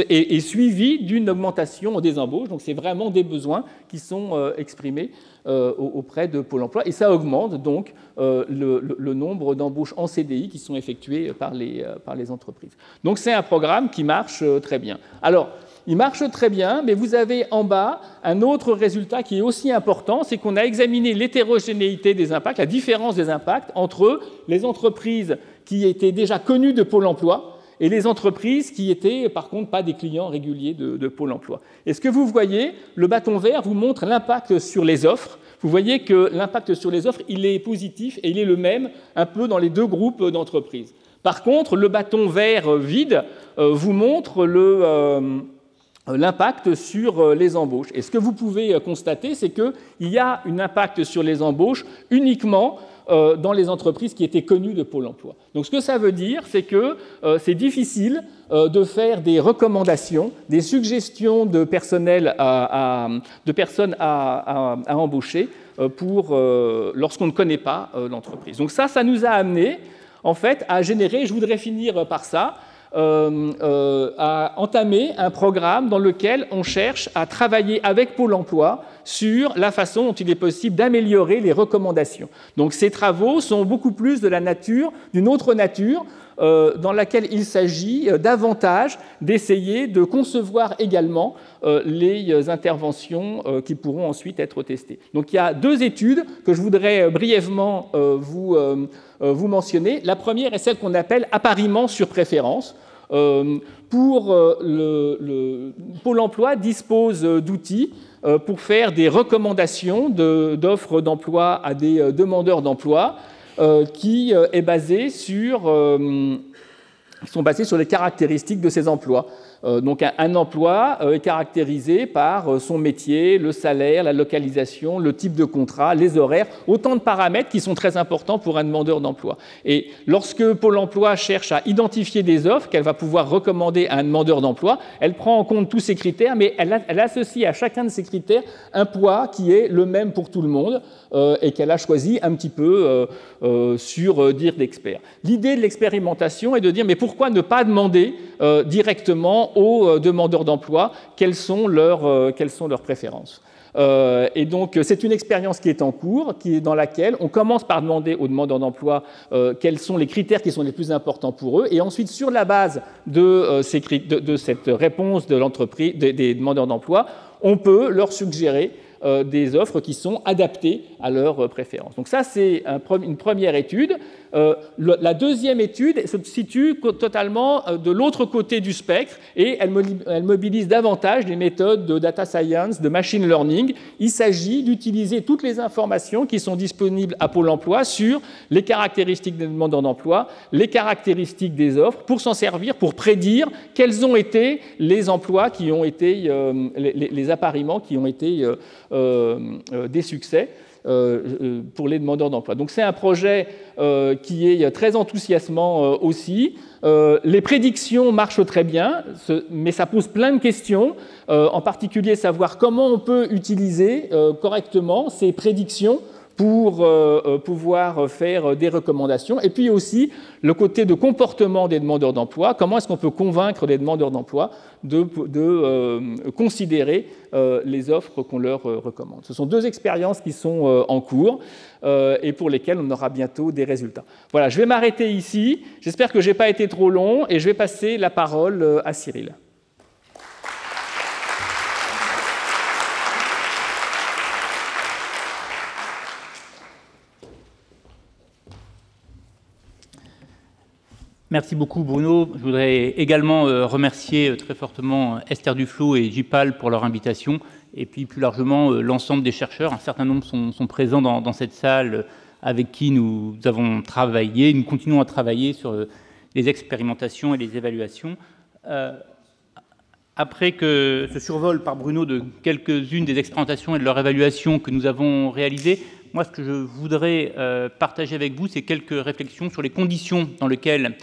est suivi d'une augmentation des embauches. Donc c'est vraiment des besoins qui sont exprimés auprès de Pôle emploi. Et ça augmente donc le nombre d'embauches en CDI qui sont effectuées par les entreprises. Donc c'est un programme qui marche très bien. Alors, il marche très bien, mais vous avez en bas un autre résultat qui est aussi important, c'est qu'on a examiné l'hétérogénéité des impacts, la différence des impacts entre les entreprises qui étaient déjà connues de Pôle emploi et les entreprises qui étaient, par contre, pas des clients réguliers de Pôle emploi. Et ce que vous voyez, le bâton vert vous montre l'impact sur les offres. Vous voyez que l'impact sur les offres, il est positif et il est le même un peu dans les deux groupes d'entreprises. Par contre, le bâton vert vide vous montre l'impact sur les embauches. Et ce que vous pouvez constater, c'est qu'il y a un impact sur les embauches uniquement dans les entreprises qui étaient connues de Pôle emploi. Donc ce que ça veut dire, c'est que c'est difficile de faire des recommandations, des suggestions de personnel de personnes à embaucher lorsqu'on ne connaît pas l'entreprise. Donc ça nous a amené en fait à générer, je voudrais finir par ça, à entamer un programme dans lequel on cherche à travailler avec Pôle emploi sur la façon dont il est possible d'améliorer les recommandations. Donc ces travaux sont beaucoup plus d'une autre nature, dans laquelle il s'agit davantage d'essayer de concevoir également les interventions qui pourront ensuite être testées. Donc il y a deux études que je voudrais brièvement vous mentionner. La première est celle qu'on appelle appariement sur préférence. Pôle emploi dispose d'outils pour faire des recommandations d'offres d'emploi à des demandeurs d'emploi qui sont basés sur les caractéristiques de ces emplois. Donc un emploi est caractérisé par son métier, le salaire, la localisation, le type de contrat, les horaires, autant de paramètres qui sont très importants pour un demandeur d'emploi. Et lorsque Pôle emploi cherche à identifier des offres qu'elle va pouvoir recommander à un demandeur d'emploi, elle prend en compte tous ces critères, mais elle associe à chacun de ces critères un poids qui est le même pour tout le monde et qu'elle a choisi un petit peu sur dire d'experts. L'idée de l'expérimentation est de dire mais pourquoi ne pas demander directement aux demandeurs d'emploi quelles sont leurs préférences. Et donc, c'est une expérience qui est en cours, dans laquelle on commence par demander aux demandeurs d'emploi quels sont les critères qui sont les plus importants pour eux, et ensuite, sur la base de cette réponse de l'entreprise, des demandeurs d'emploi, on peut leur suggérer des offres qui sont adaptées à leurs préférences. Donc ça, c'est une première étude. La deuxième étude se situe totalement de l'autre côté du spectre et elle mobilise davantage des méthodes de data science, de machine learning. Il s'agit d'utiliser toutes les informations qui sont disponibles à Pôle emploi sur les caractéristiques des demandeurs d'emploi, les caractéristiques des offres, pour s'en servir, pour prédire quels ont été les emplois qui ont été, les appariements qui ont été des succès pour les demandeurs d'emploi. Donc c'est un projet qui est très enthousiasmant aussi. Les prédictions marchent très bien, mais ça pose plein de questions, en particulier savoir comment on peut utiliser correctement ces prédictions pour pouvoir faire des recommandations. Et puis aussi le côté de comportement des demandeurs d'emploi. Comment est-ce qu'on peut convaincre les demandeurs d'emploi de considérer les offres qu'on leur recommande. Ce sont deux expériences qui sont en cours et pour lesquelles on aura bientôt des résultats. Voilà, je vais m'arrêter ici. J'espère que je n'ai pas été trop long et je vais passer la parole à Cyril. Merci beaucoup Bruno. Je voudrais également remercier très fortement Esther Duflo et J-PAL pour leur invitation et puis plus largement l'ensemble des chercheurs. Un certain nombre sont présents dans cette salle avec qui nous avons travaillé. Nous continuons à travailler sur les expérimentations et les évaluations. Après que ce survol par Bruno de quelques-unes des expérimentations et de leur évaluation que nous avons réalisées, moi ce que je voudrais partager avec vous, c'est quelques réflexions sur les conditions dans lesquelles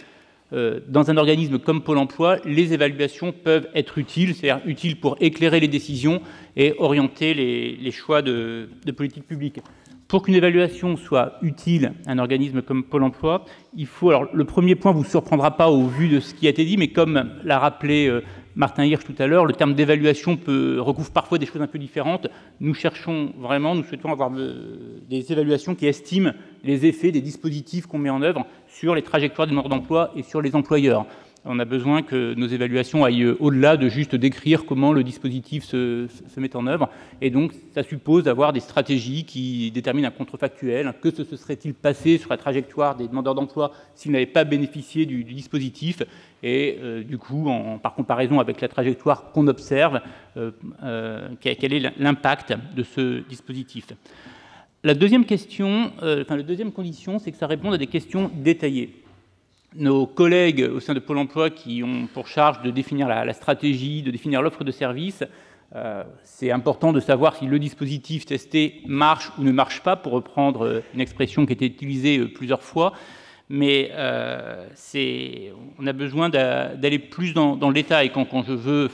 dans un organisme comme Pôle emploi, les évaluations peuvent être utiles, c'est-à-dire utiles pour éclairer les décisions et orienter les choix de politique publique. Pour qu'une évaluation soit utile à un organisme comme Pôle emploi, il faut... Alors, le premier point ne vous surprendra pas au vu de ce qui a été dit, mais comme l'a rappelé Martin Hirsch tout à l'heure, le terme d'évaluation recouvre parfois des choses un peu différentes. Nous souhaitons avoir des évaluations qui estiment les effets des dispositifs qu'on met en œuvre sur les trajectoires des demandeurs d'emploi et sur les employeurs. On a besoin que nos évaluations aillent au-delà de juste décrire comment le dispositif se met en œuvre. Et donc, ça suppose d'avoir des stratégies qui déterminent un contrefactuel. Que se serait-il passé sur la trajectoire des demandeurs d'emploi s'ils n'avaient pas bénéficié du dispositif? Et du coup, par comparaison avec la trajectoire qu'on observe, quel est l'impact de ce dispositif? La deuxième question, la deuxième condition, c'est que ça réponde à des questions détaillées. Nos collègues au sein de Pôle emploi qui ont pour charge de définir la stratégie, de définir l'offre de service, c'est important de savoir si le dispositif testé marche ou ne marche pas, pour reprendre une expression qui a été utilisée plusieurs fois. Mais on a besoin d'aller plus dans le détail. Quand je veux...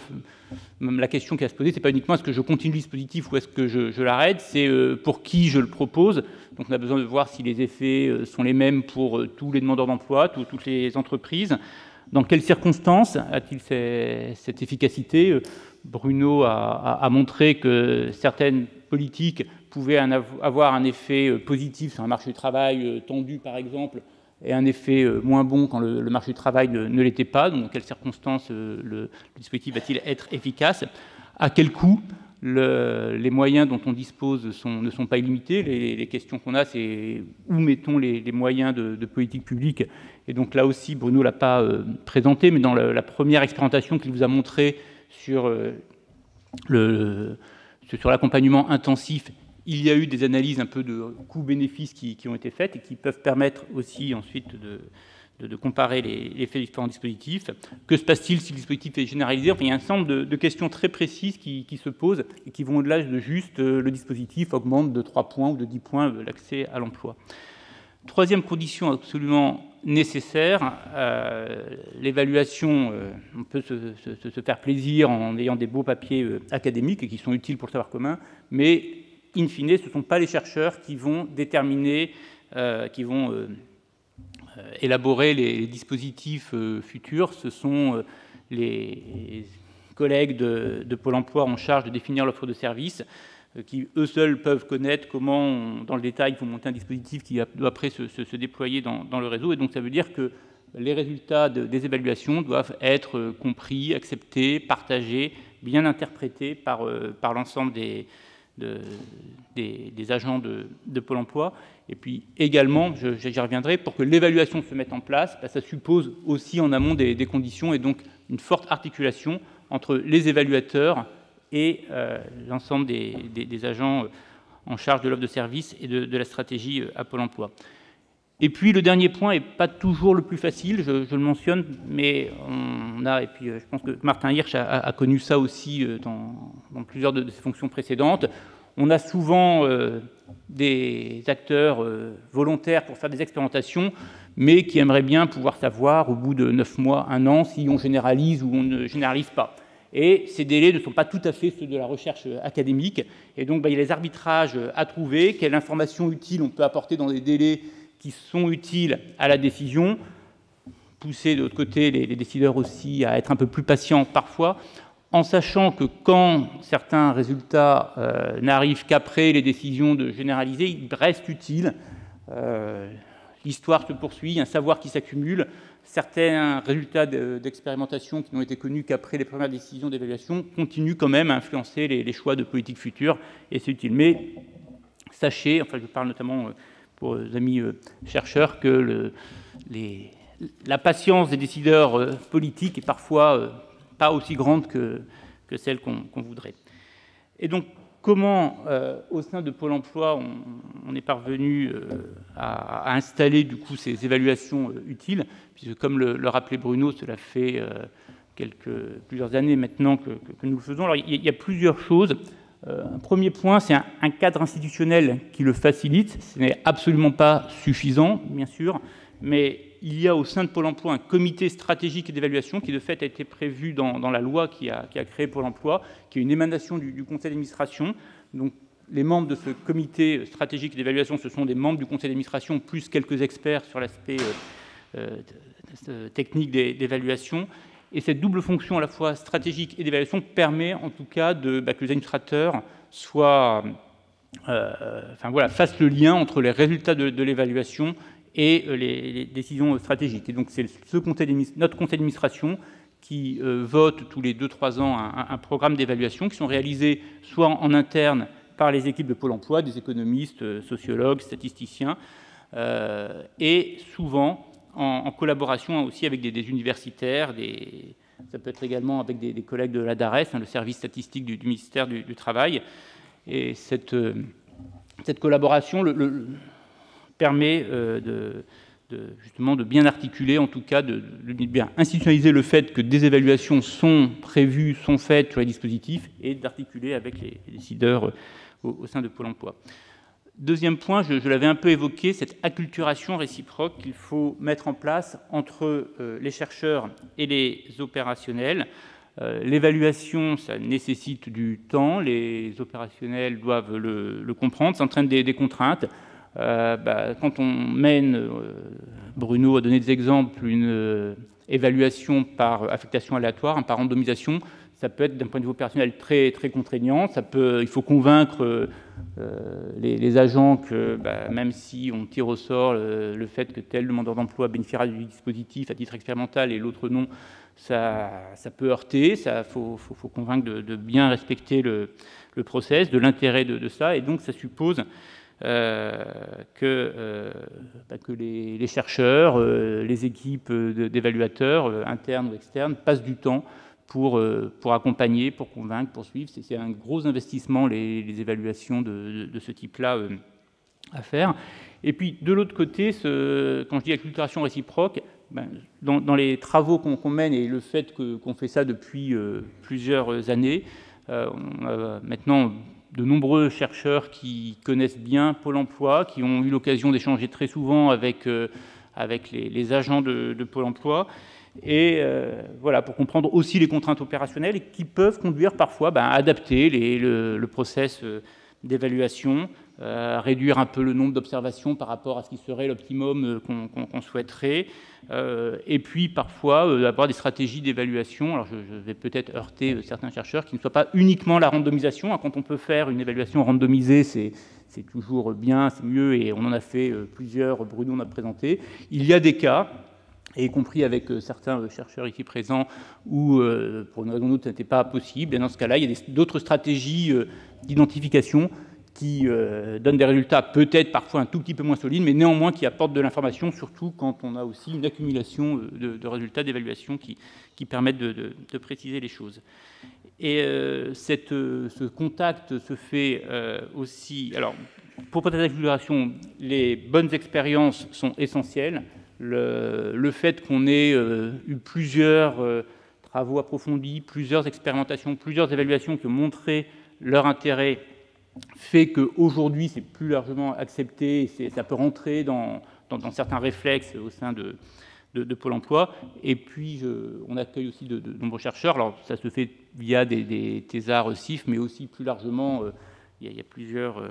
La question qui va se poser, ce n'est pas uniquement est-ce que je continue le dispositif ou est-ce que je l'arrête, c'est pour qui je le propose. Donc on a besoin de voir si les effets sont les mêmes pour tous les demandeurs d'emploi, toutes les entreprises. Dans quelles circonstances a-t-il cette efficacité? Bruno a montré que certaines politiques pouvaient avoir un effet positif sur un marché du travail tendu, par exemple, et un effet moins bon quand le marché du travail ne l'était pas. Donc, dans quelles circonstances le dispositif va-t-il être efficace? À quel coût? les moyens dont on dispose ne sont pas illimités. Les questions qu'on a, c'est où mettons les moyens de politique publique. Et donc là aussi, Bruno ne l'a pas présenté, mais dans la première expérimentation qu'il vous a montrée sur l'accompagnement intensif, il y a eu des analyses un peu de coûts-bénéfices qui ont été faites et qui peuvent permettre aussi ensuite de comparer les effets des différents dispositifs. Que se passe-t-il si le dispositif est généralisé? Enfin, il y a un certain nombre de questions très précises qui se posent et qui vont au-delà de juste le dispositif augmente de 3 points ou de 10 points l'accès à l'emploi. Troisième condition absolument nécessaire, l'évaluation, on peut se faire plaisir en ayant des beaux papiers académiques et qui sont utiles pour le savoir commun, mais in fine, ce ne sont pas les chercheurs qui vont déterminer, élaborer les dispositifs futurs, ce sont les collègues de Pôle emploi en charge de définir l'offre de services, qui eux seuls peuvent connaître comment, dans le détail, il faut monter un dispositif qui doit après se déployer dans le réseau. Et donc ça veut dire que les résultats des évaluations doivent être compris, acceptés, partagés, bien interprétés par l'ensemble des agents de Pôle emploi. Et puis également, j'y reviendrai, pour que l'évaluation se mette en place, ça suppose aussi en amont des conditions et donc une forte articulation entre les évaluateurs et l'ensemble des agents en charge de l'offre de service et de la stratégie à Pôle emploi. Et puis le dernier point n'est pas toujours le plus facile, je le mentionne, mais et puis je pense que Martin Hirsch a connu ça aussi dans plusieurs de ses fonctions précédentes. On a souvent des acteurs volontaires pour faire des expérimentations, mais qui aimeraient bien pouvoir savoir au bout de 9 mois, 1 an, si on généralise ou on ne généralise pas. Et ces délais ne sont pas tout à fait ceux de la recherche académique. Et donc, il y a les arbitrages à trouver, quelle information utile on peut apporter dans des délais qui sont utiles à la décision, pousser de l'autre côté les décideurs aussi à être un peu plus patients parfois, en sachant que quand certains résultats n'arrivent qu'après les décisions de généraliser, il reste utile. L'histoire se poursuit, il y a un savoir qui s'accumule. Certains résultats d'expérimentation qui n'ont été connus qu'après les premières décisions d'évaluation continuent quand même à influencer les choix de politique future, et c'est utile. Mais sachez, enfin je parle notamment pour les amis chercheurs, que la patience des décideurs politiques est parfois pas aussi grande que celle qu'on voudrait. Et donc, comment, au sein de Pôle emploi, on est parvenu à installer du coup ces évaluations utiles, puisque comme le rappelait Bruno, cela fait plusieurs années maintenant que nous le faisons. Alors, il y a plusieurs choses. Un premier point, c'est un cadre institutionnel qui le facilite. Ce n'est absolument pas suffisant, bien sûr, mais il y a au sein de Pôle emploi un comité stratégique d'évaluation qui, de fait, a été prévu dans la loi qui a créé Pôle emploi, qui est une émanation du conseil d'administration. Donc, les membres de ce comité stratégique d'évaluation, ce sont des membres du conseil d'administration, plus quelques experts sur l'aspect technique d'évaluation. Et cette double fonction, à la fois stratégique et d'évaluation, permet en tout cas que les administrateurs fassent le lien entre les résultats de l'évaluation et les décisions stratégiques. Et donc c'est notre conseil d'administration qui vote tous les 2-3 ans un programme d'évaluation qui sont réalisés soit en interne par les équipes de Pôle emploi, des économistes, sociologues, statisticiens, et souvent en collaboration aussi avec des universitaires, ça peut être également avec des collègues de la DARES, le service statistique du ministère du Travail. Et cette collaboration permet justement de bien articuler, en tout cas de bien institutionnaliser le fait que des évaluations sont prévues, sont faites sur les dispositifs, et d'articuler avec les décideurs au sein de Pôle emploi. Deuxième point, je l'avais un peu évoqué, cette acculturation réciproque qu'il faut mettre en place entre les chercheurs et les opérationnels. L'évaluation, ça nécessite du temps, les opérationnels doivent le comprendre, ça entraîne des contraintes. Quand on mène, Bruno a donné des exemples, une évaluation par affectation aléatoire, par randomisation, ça peut être d'un point de vue opérationnel très, très contraignant. Il faut convaincre les agents que même si on tire au sort le fait que tel demandeur d'emploi bénéficiera du dispositif à titre expérimental et l'autre non, ça peut heurter. Il faut convaincre de bien respecter le process, de l'intérêt de ça. Et donc ça suppose que les chercheurs, les équipes d'évaluateurs, internes ou externes, passent du temps pour accompagner, pour convaincre, pour suivre. C'est un gros investissement, les évaluations de ce type-là à faire. Et puis, de l'autre côté, quand je dis acculturation réciproque, dans les travaux qu'on mène et le fait qu'on fait ça depuis plusieurs années, on a maintenant de nombreux chercheurs qui connaissent bien Pôle emploi, qui ont eu l'occasion d'échanger très souvent avec les agents de Pôle emploi, et voilà, pour comprendre aussi les contraintes opérationnelles qui peuvent conduire parfois à adapter le process d'évaluation, réduire un peu le nombre d'observations par rapport à ce qui serait l'optimum qu'on souhaiterait, et puis parfois avoir des stratégies d'évaluation. Alors je vais peut-être heurter certains chercheurs, qui ne soient pas uniquement la randomisation. Quand on peut faire une évaluation randomisée, c'est toujours bien, c'est mieux, et on en a fait plusieurs, Bruno en a présenté. Il y a des cas, y compris avec certains chercheurs ici présents, où, pour une raison ou autre, ce n'était pas possible. Et dans ce cas-là, il y a d'autres stratégies d'identification qui donnent des résultats peut-être parfois un tout petit peu moins solides, mais néanmoins qui apportent de l'information, surtout quand on a aussi une accumulation de résultats d'évaluation qui permettent de préciser les choses. Et ce contact se fait aussi... Alors, pour peut-être l'accélération, les bonnes expériences sont essentielles. Le fait qu'on ait eu plusieurs travaux approfondis, plusieurs expérimentations, plusieurs évaluations qui ont montré leur intérêt fait qu'aujourd'hui, c'est plus largement accepté, ça peut rentrer dans certains réflexes au sein de Pôle emploi. Et puis, on accueille aussi de nombreux chercheurs. Alors, ça se fait via des thésards CIF, mais aussi plus largement, il y a plusieurs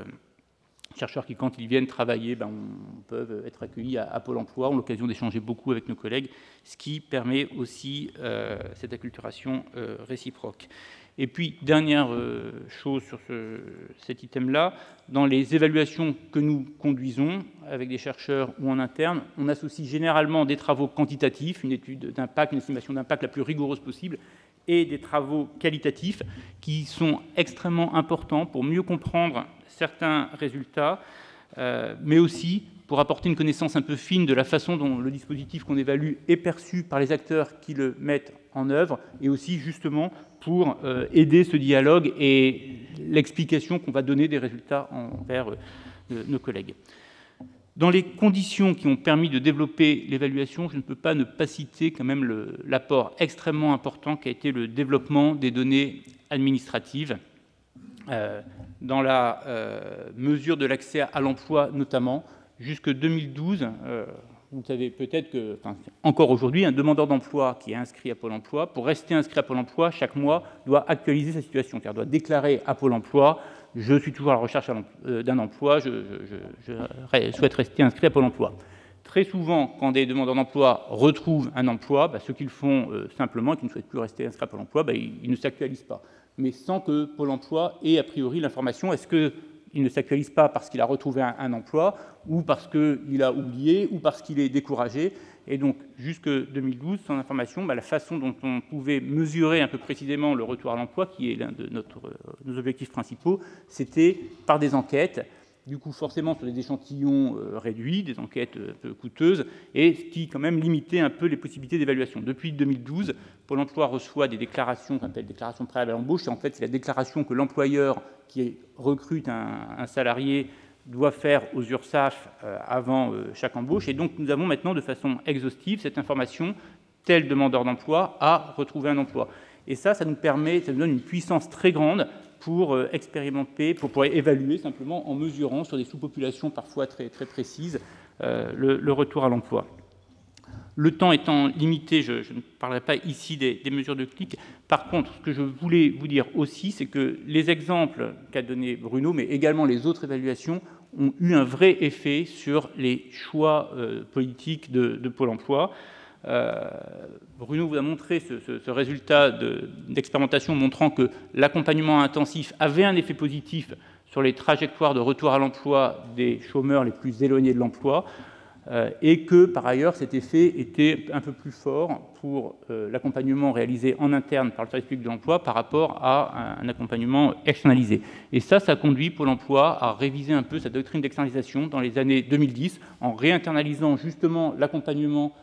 chercheurs qui, quand ils viennent travailler, peuvent être accueillis à Pôle emploi, ont l'occasion d'échanger beaucoup avec nos collègues, ce qui permet aussi cette acculturation réciproque. Et puis, dernière chose sur cet item-là, dans les évaluations que nous conduisons avec des chercheurs ou en interne, on associe généralement des travaux quantitatifs, une étude d'impact, une estimation d'impact la plus rigoureuse possible, et des travaux qualitatifs qui sont extrêmement importants pour mieux comprendre certains résultats, mais aussi pour apporter une connaissance un peu fine de la façon dont le dispositif qu'on évalue est perçu par les acteurs qui le mettent en œuvre, et aussi justement pour aider ce dialogue et l'explication qu'on va donner des résultats envers nos collègues. Dans les conditions qui ont permis de développer l'évaluation, je ne peux pas ne pas citer quand même l'apport extrêmement important qui a été le développement des données administratives, dans la mesure de l'accès à l'emploi notamment. Jusque 2012, vous savez peut-être que, encore aujourd'hui, un demandeur d'emploi qui est inscrit à Pôle emploi, pour rester inscrit à Pôle emploi, chaque mois, doit actualiser sa situation, c'est-à-dire doit déclarer à Pôle emploi « je suis toujours à la recherche d'un emploi, je souhaite rester inscrit à Pôle emploi ». Très souvent, quand des demandeurs d'emploi retrouvent un emploi, ceux qu'ils font simplement, qui ne souhaitent plus rester inscrits à Pôle emploi, ils ne s'actualisent pas, mais sans que Pôle emploi ait a priori l'information. Est-ce qu'il ne s'actualise pas parce qu'il a retrouvé un emploi, ou parce qu'il a oublié, ou parce qu'il est découragé? Et donc, jusque 2012, sans information, la façon dont on pouvait mesurer un peu précisément le retour à l'emploi, qui est l'un de nos objectifs principaux, c'était par des enquêtes, du coup forcément sur des échantillons réduits, des enquêtes un peu coûteuses, et ce qui quand même limitait un peu les possibilités d'évaluation. Depuis 2012, Pôle emploi reçoit des déclarations qu'on appelle déclarations préalables à l'embauche, et en fait c'est la déclaration que l'employeur qui recrute un salarié doit faire aux URSSAF avant chaque embauche. Et donc nous avons maintenant de façon exhaustive cette information, tel demandeur d'emploi a retrouvé un emploi. Et ça nous permet, ça nous donne une puissance très grande pour expérimenter, pour évaluer simplement en mesurant sur des sous-populations parfois très, très précises le retour à l'emploi. Le temps étant limité, je ne parlerai pas ici des mesures de clic. Par contre, ce que je voulais vous dire aussi, c'est que les exemples qu'a donné Bruno, mais également les autres évaluations, ont eu un vrai effet sur les choix politiques de Pôle emploi. Bruno vous a montré ce résultat d'expérimentation montrant que l'accompagnement intensif avait un effet positif sur les trajectoires de retour à l'emploi des chômeurs les plus éloignés de l'emploi, et que, par ailleurs, cet effet était un peu plus fort pour l'accompagnement réalisé en interne par le service public de l'emploi par rapport à un accompagnement externalisé. Et ça conduit Pôle emploi à réviser un peu sa doctrine d'externalisation dans les années 2010, en réinternalisant justement l'accompagnement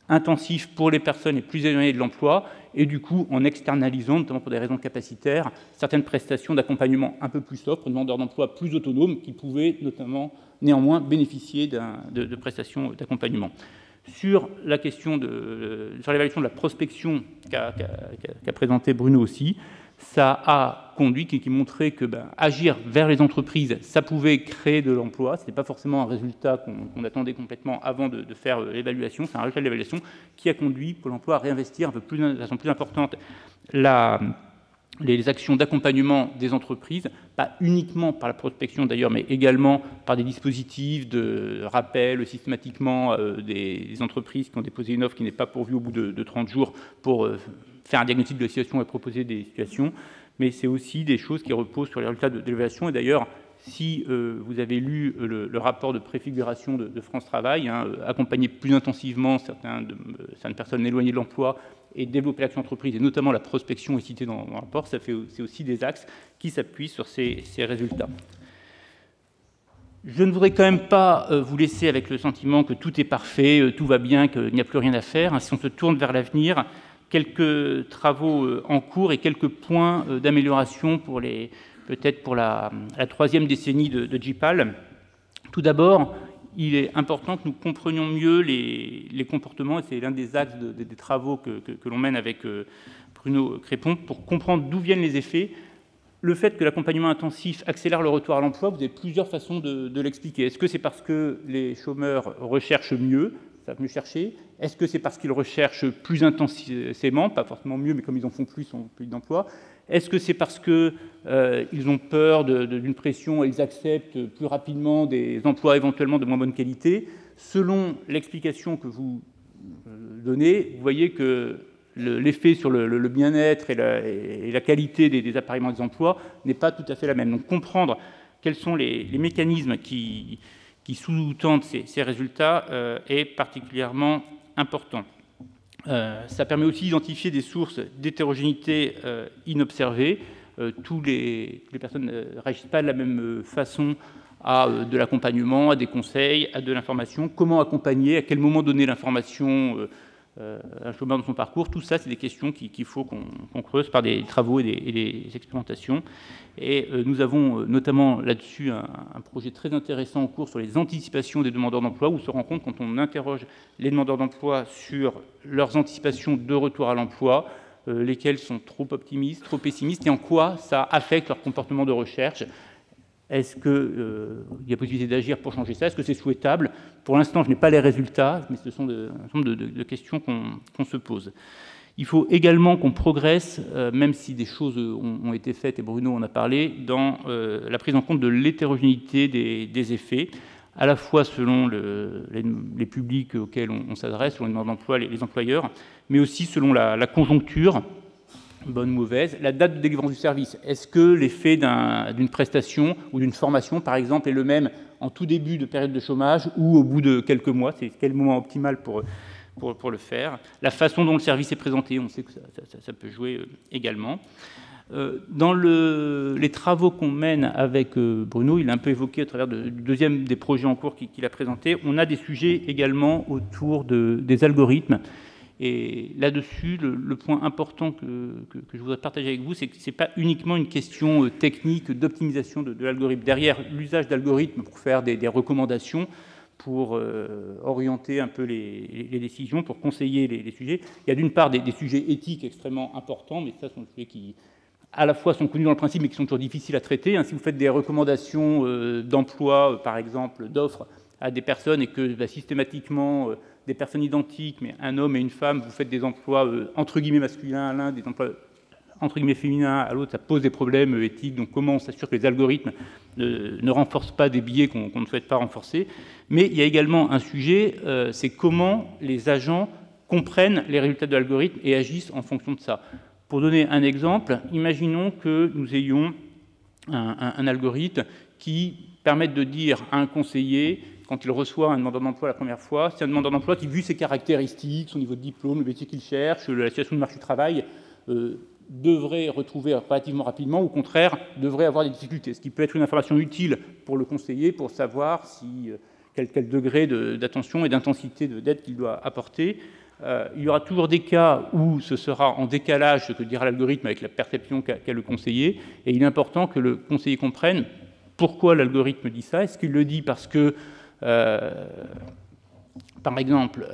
intensif pour les personnes les plus éloignées de l'emploi, et du coup en externalisant, notamment pour des raisons capacitaires, certaines prestations d'accompagnement un peu plus soft, pour demandeurs d'emploi plus autonomes, qui pouvaient notamment néanmoins bénéficier de prestations d'accompagnement. Sur la question sur l'évaluation de la prospection qu'a présenté Bruno aussi, ça a conduit, qui montrait que agir vers les entreprises, ça pouvait créer de l'emploi. Ce n'était pas forcément un résultat qu'on attendait complètement avant de faire l'évaluation. C'est un résultat de l'évaluation qui a conduit Pôle emploi à réinvestir de façon plus importante les actions d'accompagnement des entreprises, pas uniquement par la prospection d'ailleurs, mais également par des dispositifs de rappel systématiquement des entreprises qui ont déposé une offre qui n'est pas pourvue au bout de 30 jours pour faire un diagnostic de la situation et proposer des situations. Mais c'est aussi des choses qui reposent sur les résultats de l'évaluation. Et d'ailleurs, si vous avez lu le rapport de préfiguration de France Travail, accompagner plus intensivement certaines personnes éloignées de l'emploi et développer l'action entreprise, et notamment la prospection est citée dans le rapport, c'est aussi des axes qui s'appuient sur ces résultats. Je ne voudrais quand même pas vous laisser avec le sentiment que tout est parfait, tout va bien, qu'il n'y a plus rien à faire. Si on se tourne vers l'avenir, quelques travaux en cours et quelques points d'amélioration peut-être pour la troisième décennie de GIPAL. Tout d'abord, il est important que nous comprenions mieux les comportements, et c'est l'un des axes des travaux que l'on mène avec Bruno Crépon, pour comprendre d'où viennent les effets. Le fait que l'accompagnement intensif accélère le retour à l'emploi, vous avez plusieurs façons de l'expliquer. Est-ce que c'est parce que les chômeurs recherchent mieux, savent mieux chercher? Est-ce que c'est parce qu'ils recherchent plus intensément, pas forcément mieux, mais comme ils en font plus, ils ont plus d'emploi? Est-ce que c'est parce qu'ils ont peur d'une pression et ils acceptent plus rapidement des emplois éventuellement de moins bonne qualité? Selon l'explication que vous donnez, vous voyez que l'effet sur le bien-être et la qualité des appareillements des emplois n'est pas tout à fait la même. Donc comprendre quels sont les mécanismes qui sous-tendent ces résultats est particulièrement important. Ça permet aussi d'identifier des sources d'hétérogénéité inobservées. Toutes les personnes ne réagissent pas de la même façon à de l'accompagnement, à des conseils, à de l'information. Comment accompagner, à quel moment donner l'information un chômeur dans son parcours? Tout ça, c'est des questions qu'il faut qu'on creuse par des travaux et des expérimentations. Et nous avons notamment là-dessus un projet très intéressant en cours sur les anticipations des demandeurs d'emploi, où on se rend compte, quand on interroge les demandeurs d'emploi sur leurs anticipations de retour à l'emploi, lesquelles sont trop optimistes, trop pessimistes, et en quoi ça affecte leur comportement de recherche. Est-ce qu'il y a possibilité d'agir pour changer ça? Est-ce que c'est souhaitable? Pour l'instant, je n'ai pas les résultats, mais ce sont un certain nombre de questions qu'on se pose. Il faut également qu'on progresse, même si des choses ont été faites, et Bruno en a parlé, dans la prise en compte de l'hétérogénéité des effets, à la fois selon les publics auxquels on s'adresse, selon les demandeurs d'emploi, les employeurs, mais aussi selon la conjoncture, bonne ou mauvaise, la date de délivrance du service. Est-ce que l'effet d'une prestation ou d'une formation, par exemple, est le même en tout début de période de chômage ou au bout de quelques mois? C'est quel moment optimal pour le faire? La façon dont le service est présenté, on sait que ça peut jouer également. Dans les travaux qu'on mène avec Bruno, il a un peu évoqué à travers du deuxième des projets en cours qu'il a présenté, on a des sujets également autour des algorithmes. Et là-dessus, le point important que je voudrais partager avec vous, c'est que ce n'est pas uniquement une question technique d'optimisation de l'algorithme. Derrière l'usage d'algorithmes pour faire des recommandations, pour orienter un peu les décisions, pour conseiller les sujets, il y a d'une part des sujets éthiques extrêmement importants, mais ça sont des sujets qui, à la fois, sont connus dans le principe, mais qui sont toujours difficiles à traiter. Si vous faites des recommandations d'emploi, par exemple, d'offres à des personnes, et que systématiquement des personnes identiques, mais un homme et une femme, vous faites des emplois entre guillemets masculins à l'un, des emplois entre guillemets féminins à l'autre, ça pose des problèmes éthiques. Donc comment on s'assure que les algorithmes ne renforcent pas des biais qu'on ne souhaite pas renforcer? Mais il y a également un sujet, c'est comment les agents comprennent les résultats de l'algorithme et agissent en fonction de ça. Pour donner un exemple, imaginons que nous ayons un algorithme qui permette de dire à un conseiller, quand il reçoit un demandeur d'emploi la première fois, c'est un demandeur d'emploi qui, vu ses caractéristiques, son niveau de diplôme, le métier qu'il cherche, la situation du marché du travail, devrait retrouver relativement rapidement, ou au contraire, devrait avoir des difficultés. Ce qui peut être une information utile pour le conseiller, pour savoir quel degré d'attention et d'intensité d'aide qu'il doit apporter. Il y aura toujours des cas où ce sera en décalage, ce que dira l'algorithme avec la perception qu'a le conseiller, et il est important que le conseiller comprenne pourquoi l'algorithme dit ça. Est-ce qu'il le dit parce que, par exemple,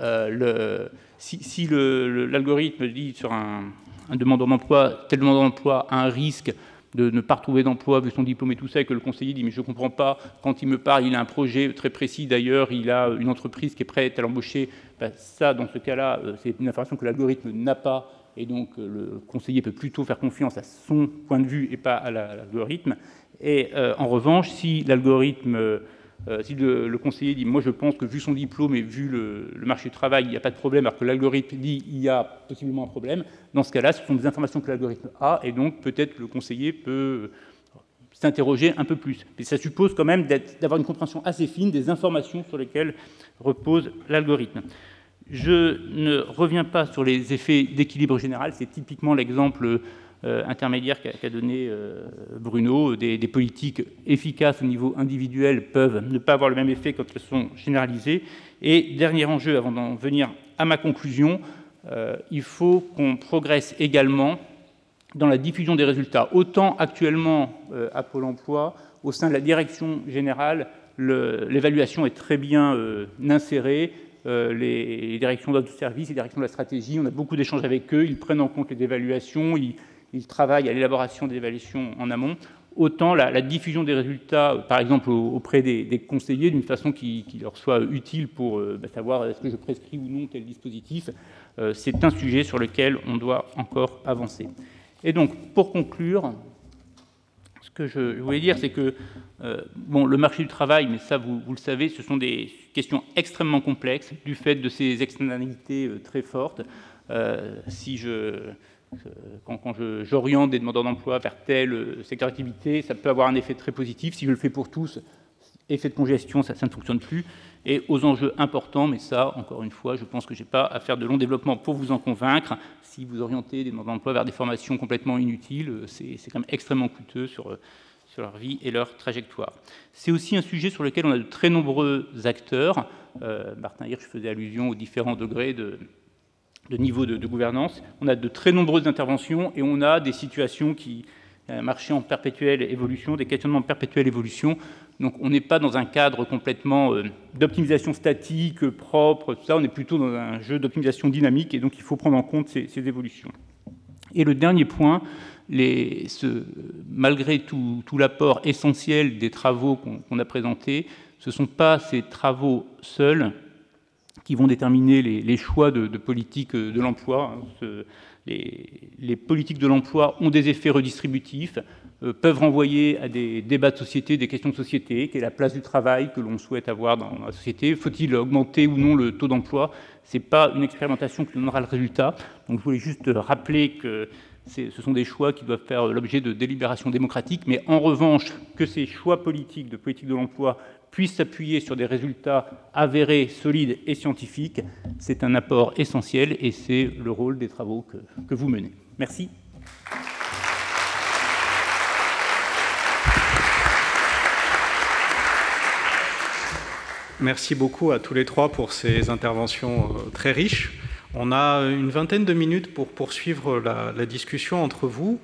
si l'algorithme dit sur un demandeur d'emploi, tel demandeur d'emploi a un risque de ne pas retrouver d'emploi vu son diplôme et tout ça, et que le conseiller dit « mais je ne comprends pas, quand il me parle, il a un projet très précis, d'ailleurs, il a une entreprise qui est prête à l'embaucher », ça, dans ce cas-là, c'est une information que l'algorithme n'a pas, et donc le conseiller peut plutôt faire confiance à son point de vue et pas à l'algorithme. Et en revanche, si l'algorithme, si le conseiller dit « moi je pense que vu son diplôme et vu le marché du travail, il n'y a pas de problème », alors que l'algorithme dit « il y a possiblement un problème », dans ce cas-là, ce sont des informations que l'algorithme a, et donc peut-être le conseiller peut s'interroger un peu plus. Mais ça suppose quand même d'avoir une compréhension assez fine des informations sur lesquelles repose l'algorithme. Je ne reviens pas sur les effets d'équilibre général, c'est typiquement l'exemple intermédiaire qu'a donné Bruno. Des politiques efficaces au niveau individuel peuvent ne pas avoir le même effet quand elles sont généralisées. Et dernier enjeu, avant d'en venir à ma conclusion, il faut qu'on progresse également dans la diffusion des résultats. Autant actuellement à Pôle emploi, au sein de la direction générale, l'évaluation est très bien insérée. Les directions de service, les directions de la stratégie, on a beaucoup d'échanges avec eux, ils prennent en compte les évaluations, ils travaillent à l'élaboration des évaluations en amont. Autant la diffusion des résultats, par exemple auprès des conseillers, d'une façon qui leur soit utile pour savoir est-ce que je prescris ou non tel dispositif, c'est un sujet sur lequel on doit encore avancer. Et donc, pour conclure, ce que je voulais dire, c'est que le marché du travail, mais ça vous le savez, ce sont des questions extrêmement complexes du fait de ces externalités très fortes. Quand j'oriente des demandeurs d'emploi vers tel secteur d'activité, ça peut avoir un effet très positif. Si je le fais pour tous, effet de congestion, ça ne fonctionne plus. Et aux enjeux importants, mais ça, encore une fois, je pense que je n'ai pas à faire de long développement pour vous en convaincre. Si vous orientez des demandeurs d'emploi vers des formations complètement inutiles, c'est quand même extrêmement coûteux sur leur vie et leur trajectoire. C'est aussi un sujet sur lequel on a de très nombreux acteurs. Martin Hirsch faisait allusion aux différents degrés de niveau de gouvernance. On a de très nombreuses interventions et on a des situations un marché en perpétuelle évolution, des questionnements en perpétuelle évolution. Donc on n'est pas dans un cadre complètement d'optimisation statique, propre, tout ça. On est plutôt dans un jeu d'optimisation dynamique et donc il faut prendre en compte ces évolutions. Et le dernier point, malgré tout l'apport essentiel des travaux qu'on a présentés, ce ne sont pas ces travaux seuls qui vont déterminer les choix de politique de l'emploi. Les politiques de l'emploi ont des effets redistributifs, peuvent renvoyer à des débats de société, des questions de société, quelle est la place du travail que l'on souhaite avoir dans la société, faut-il augmenter ou non le taux d'emploi? Ce n'est pas une expérimentation qui donnera le résultat. Donc je voulais juste rappeler que ce sont des choix qui doivent faire l'objet de délibérations démocratiques, mais en revanche, que ces choix politiques de politique de l'emploi puissent s'appuyer sur des résultats avérés, solides et scientifiques, c'est un apport essentiel et c'est le rôle des travaux que vous menez. Merci. Merci beaucoup à tous les trois pour ces interventions très riches. On a une vingtaine de minutes pour poursuivre la discussion entre vous.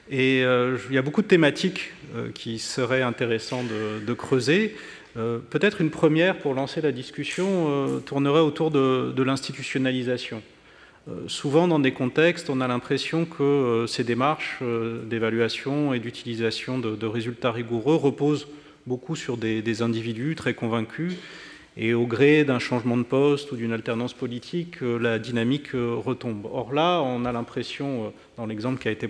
Et il y a beaucoup de thématiques qui seraient intéressantes de creuser. Peut-être une première pour lancer la discussion tournerait autour de l'institutionnalisation. Souvent, dans des contextes, on a l'impression que ces démarches d'évaluation et d'utilisation de résultats rigoureux reposent beaucoup sur des individus très convaincus. Et au gré d'un changement de poste ou d'une alternance politique, la dynamique retombe. Or là, on a l'impression, dans l'exemple qui a été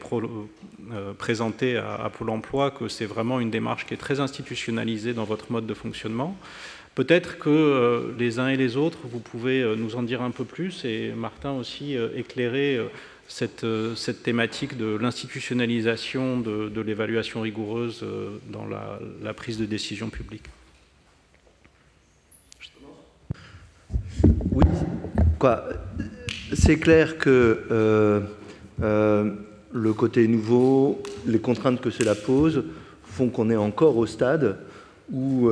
présenté à Pôle emploi, que c'est vraiment une démarche qui est très institutionnalisée dans votre mode de fonctionnement. Peut-être que les uns et les autres, vous pouvez nous en dire un peu plus, et Martin aussi éclairer cette thématique de l'institutionnalisation de l'évaluation rigoureuse dans la prise de décision publique. Oui, c'est clair que le côté nouveau, les contraintes que cela pose, font qu'on est encore au stade où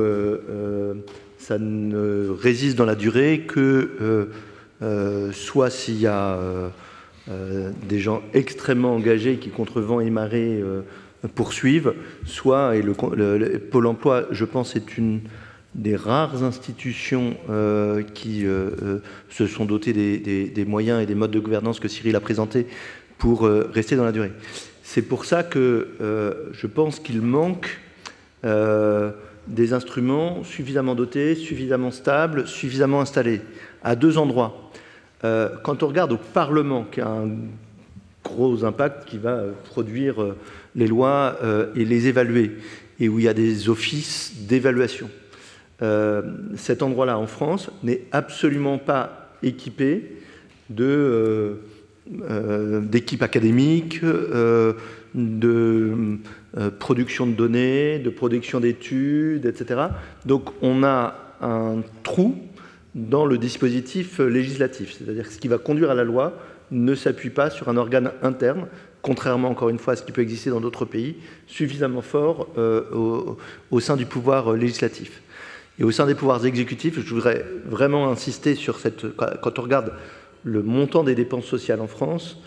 ça ne résiste dans la durée que soit s'il y a des gens extrêmement engagés qui, contre vent et marée, poursuivent, soit, et le Pôle emploi, je pense, est une des rares institutions qui se sont dotées des moyens et des modes de gouvernance que Cyril a présentés pour rester dans la durée. C'est pour ça que je pense qu'il manque des instruments suffisamment dotés, suffisamment stables, suffisamment installés, à deux endroits. Quand on regarde au Parlement, qui a un gros impact, qui va produire les lois et les évaluer, et où il y a des offices d'évaluation, cet endroit-là en France n'est absolument pas équipé d'équipes académiques, de production de données, de production d'études, etc. Donc on a un trou dans le dispositif législatif, c'est-à-dire que ce qui va conduire à la loi ne s'appuie pas sur un organe interne, contrairement encore une fois à ce qui peut exister dans d'autres pays, suffisamment fort au sein du pouvoir législatif. Et au sein des pouvoirs exécutifs, je voudrais vraiment insister sur cette... Quand on regarde le montant des dépenses sociales en France,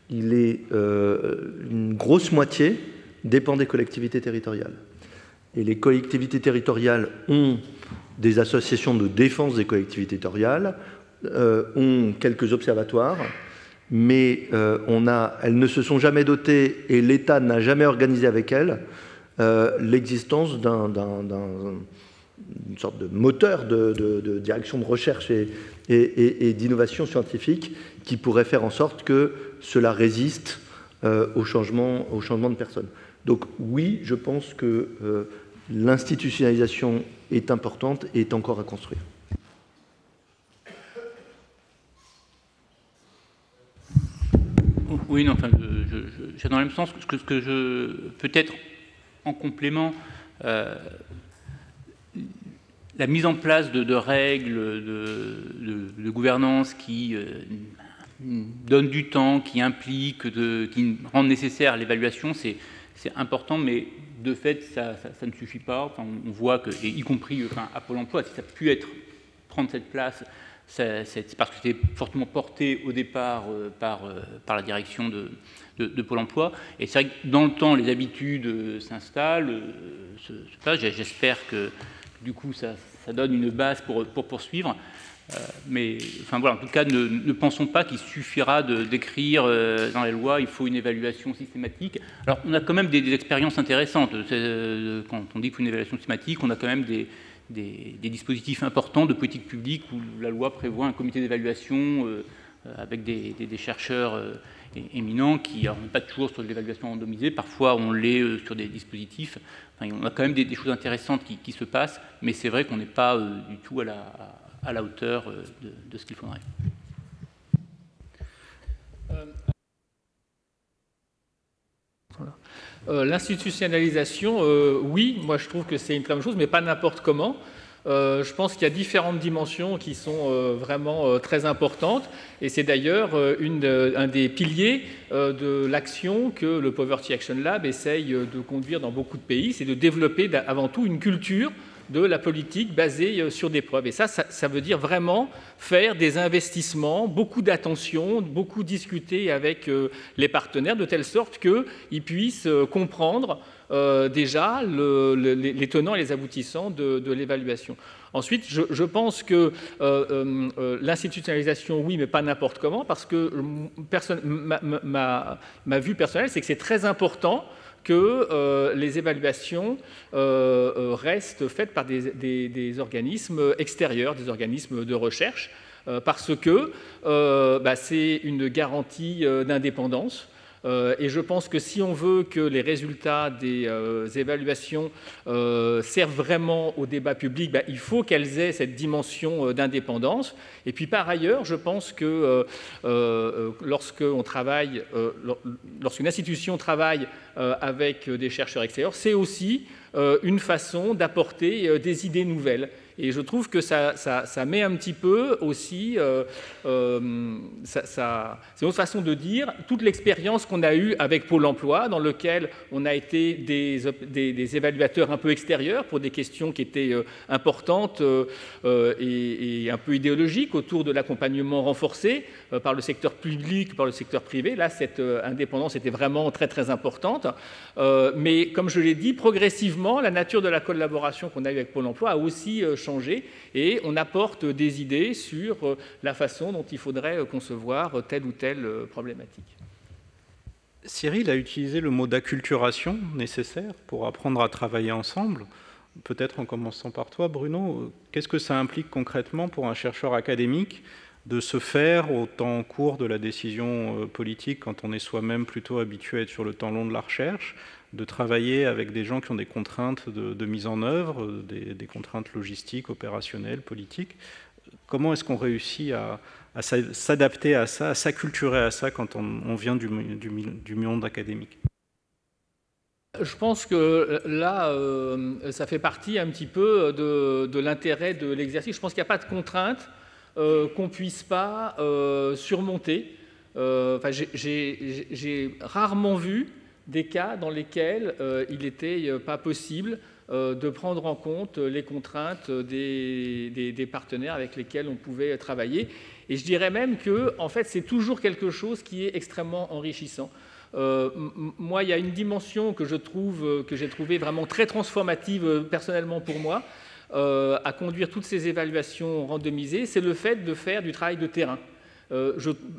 il est une grosse moitié dépend des collectivités territoriales. Et les collectivités territoriales ont des associations de défense des collectivités territoriales, ont quelques observatoires, mais elles ne se sont jamais dotées et l'État n'a jamais organisé avec elles l'existence d'une sorte de moteur de direction de recherche et d'innovation scientifique qui pourrait faire en sorte que cela résiste au changement de personnes. Donc oui, je pense que l'institutionnalisation est importante et est encore à construire. Oui, non, enfin, j'ai dans le même sens que je peut-être en complément la mise en place de règles de gouvernance qui donnent du temps, qui impliquent, qui rendent nécessaire l'évaluation, c'est important, mais de fait, ça ne suffit pas. Enfin, on voit que, et y compris à Pôle emploi, si ça a pu prendre cette place, c'est parce que c'était fortement porté au départ par la direction de Pôle emploi. Et c'est vrai que dans le temps, les habitudes s'installent. J'espère que du coup, ça donne une base pour poursuivre. Mais enfin, voilà, en tout cas, ne pensons pas qu'il suffira d'écrire dans les lois il faut une évaluation systématique. Alors, on a quand même des expériences intéressantes. Quand on dit qu'il faut une évaluation systématique, on a quand même des dispositifs importants de politique publique où la loi prévoit un comité d'évaluation avec des chercheurs éminents qui n'ont pas toujours sur de l'évaluation randomisée. Parfois, on l'est sur des dispositifs. Enfin, on a quand même des choses intéressantes qui se passent, mais c'est vrai qu'on n'est pas du tout à la hauteur de ce qu'il faudrait. L'institutionnalisation, oui, moi je trouve que c'est une très bonne chose, mais pas n'importe comment. Je pense qu'il y a différentes dimensions qui sont vraiment très importantes, et c'est d'ailleurs un des piliers de l'action que le Poverty Action Lab essaye de conduire dans beaucoup de pays, c'est de développer avant tout une culture de la politique basée sur des preuves. Et ça veut dire vraiment faire des investissements, beaucoup d'attention, beaucoup discuter avec les partenaires, de telle sorte qu'ils puissent comprendre déjà les tenants et les aboutissants de l'évaluation. Ensuite, je pense que l'institutionnalisation, oui, mais pas n'importe comment, parce que ma vue personnelle, c'est que c'est très important que les évaluations restent faites par des organismes extérieurs, des organismes de recherche, parce que c'est une garantie d'indépendance. Et je pense que si on veut que les résultats des évaluations servent vraiment au débat public, il faut qu'elles aient cette dimension d'indépendance. Et puis par ailleurs, je pense que lorsqu'une institution travaille avec des chercheurs extérieurs, c'est aussi une façon d'apporter des idées nouvelles. Et je trouve que ça met un petit peu aussi, c'est une autre façon de dire, toute l'expérience qu'on a eue avec Pôle emploi, dans lequel on a été des évaluateurs un peu extérieurs pour des questions qui étaient importantes et un peu idéologiques autour de l'accompagnement renforcé par le secteur public, par le secteur privé. Là, cette indépendance était vraiment très, très importante. Mais comme je l'ai dit, progressivement, la nature de la collaboration qu'on a eue avec Pôle emploi a aussi changé et on apporte des idées sur la façon dont il faudrait concevoir telle ou telle problématique. Cyril a utilisé le mot d'acculturation nécessaire pour apprendre à travailler ensemble. Peut-être en commençant par toi, Bruno, qu'est-ce que ça implique concrètement pour un chercheur académique de se faire au temps court de la décision politique, quand on est soi-même plutôt habitué à être sur le temps long de la recherche, de travailler avec des gens qui ont des contraintes de mise en œuvre, des contraintes logistiques, opérationnelles, politiques. Comment est-ce qu'on réussit à s'adapter à ça, à s'acculturer à ça quand on vient du monde académique? Je pense que là, ça fait partie un petit peu de l'intérêt de l'exercice. Je pense qu'il n'y a pas de contrainte qu'on ne puisse pas surmonter. J'ai rarement vu des cas dans lesquels il n'était pas possible de prendre en compte les contraintes des partenaires avec lesquels on pouvait travailler. Et je dirais même que, en fait, c'est toujours quelque chose qui est extrêmement enrichissant. Moi, il y a une dimension que j'ai trouvée vraiment très transformative personnellement pour moi, à conduire toutes ces évaluations randomisées, c'est le fait de faire du travail de terrain.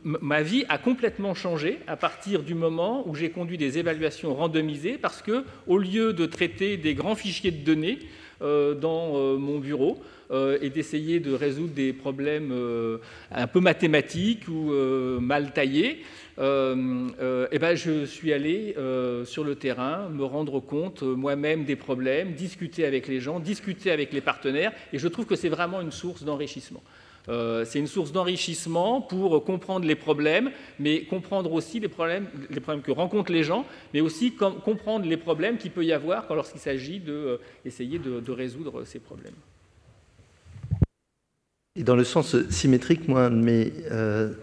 Ma vie a complètement changé à partir du moment où j'ai conduit des évaluations randomisées, parce que, au lieu de traiter des grands fichiers de données dans mon bureau et d'essayer de résoudre des problèmes un peu mathématiques ou mal taillés, je suis allé sur le terrain, me rendre compte moi-même des problèmes, discuter avec les gens, discuter avec les partenaires, et je trouve que c'est vraiment une source d'enrichissement. C'est une source d'enrichissement pour comprendre les problèmes, mais comprendre aussi les problèmes que rencontrent les gens, mais aussi comprendre les problèmes qu'il peut y avoir lorsqu'il s'agit d'essayer de résoudre ces problèmes. Et dans le sens symétrique, moi, un de mes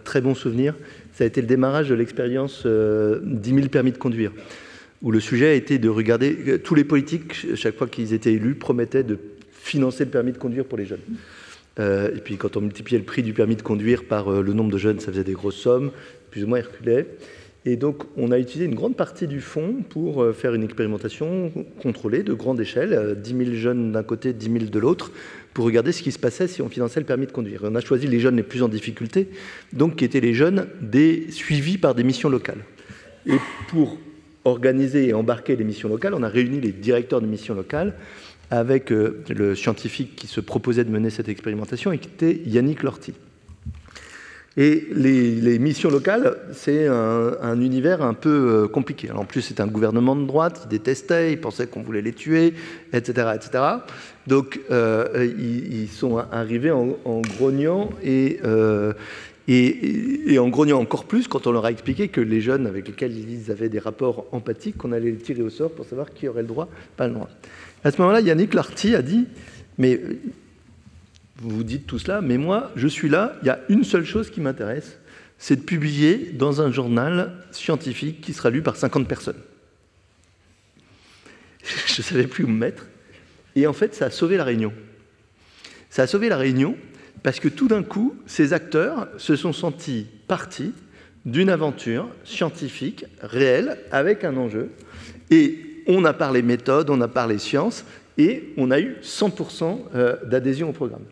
très bons souvenirs, ça a été le démarrage de l'expérience 10 000 permis de conduire, où le sujet a été de regarder, tous les politiques, chaque fois qu'ils étaient élus, promettaient de financer le permis de conduire pour les jeunes. Et puis quand on multipliait le prix du permis de conduire par le nombre de jeunes, ça faisait des grosses sommes, plus ou moins herculées. Et donc on a utilisé une grande partie du fonds pour faire une expérimentation contrôlée de grande échelle, 10 000 jeunes d'un côté, 10 000 de l'autre, pour regarder ce qui se passait si on finançait le permis de conduire. Et on a choisi les jeunes les plus en difficulté, donc qui étaient les jeunes suivis par des missions locales. Et pour organiser et embarquer les missions locales, on a réuni les directeurs de missions locales avec le scientifique qui se proposait de mener cette expérimentation et qui était Yannick Lorty. Et les missions locales, c'est un univers un peu compliqué. Alors en plus, c'est un gouvernement de droite, ils détestaient, ils pensaient qu'on voulait les tuer, etc. etc. Donc, ils sont arrivés en grognant et en grognant encore plus quand on leur a expliqué que les jeunes avec lesquels ils avaient des rapports empathiques, qu'on allait les tirer au sort pour savoir qui aurait le droit, pas le droit. À ce moment-là, Yannick Lorty a dit « Mais vous dites tout cela, mais moi, je suis là, il y a une seule chose qui m'intéresse, c'est de publier dans un journal scientifique qui sera lu par 50 personnes. » Je ne savais plus où me mettre. Et en fait, ça a sauvé la réunion. Ça a sauvé la réunion parce que tout d'un coup, ces acteurs se sont sentis partie d'une aventure scientifique réelle avec un enjeu. Et on a parlé méthode, on a parlé science, et on a eu 100% d'adhésion au programme.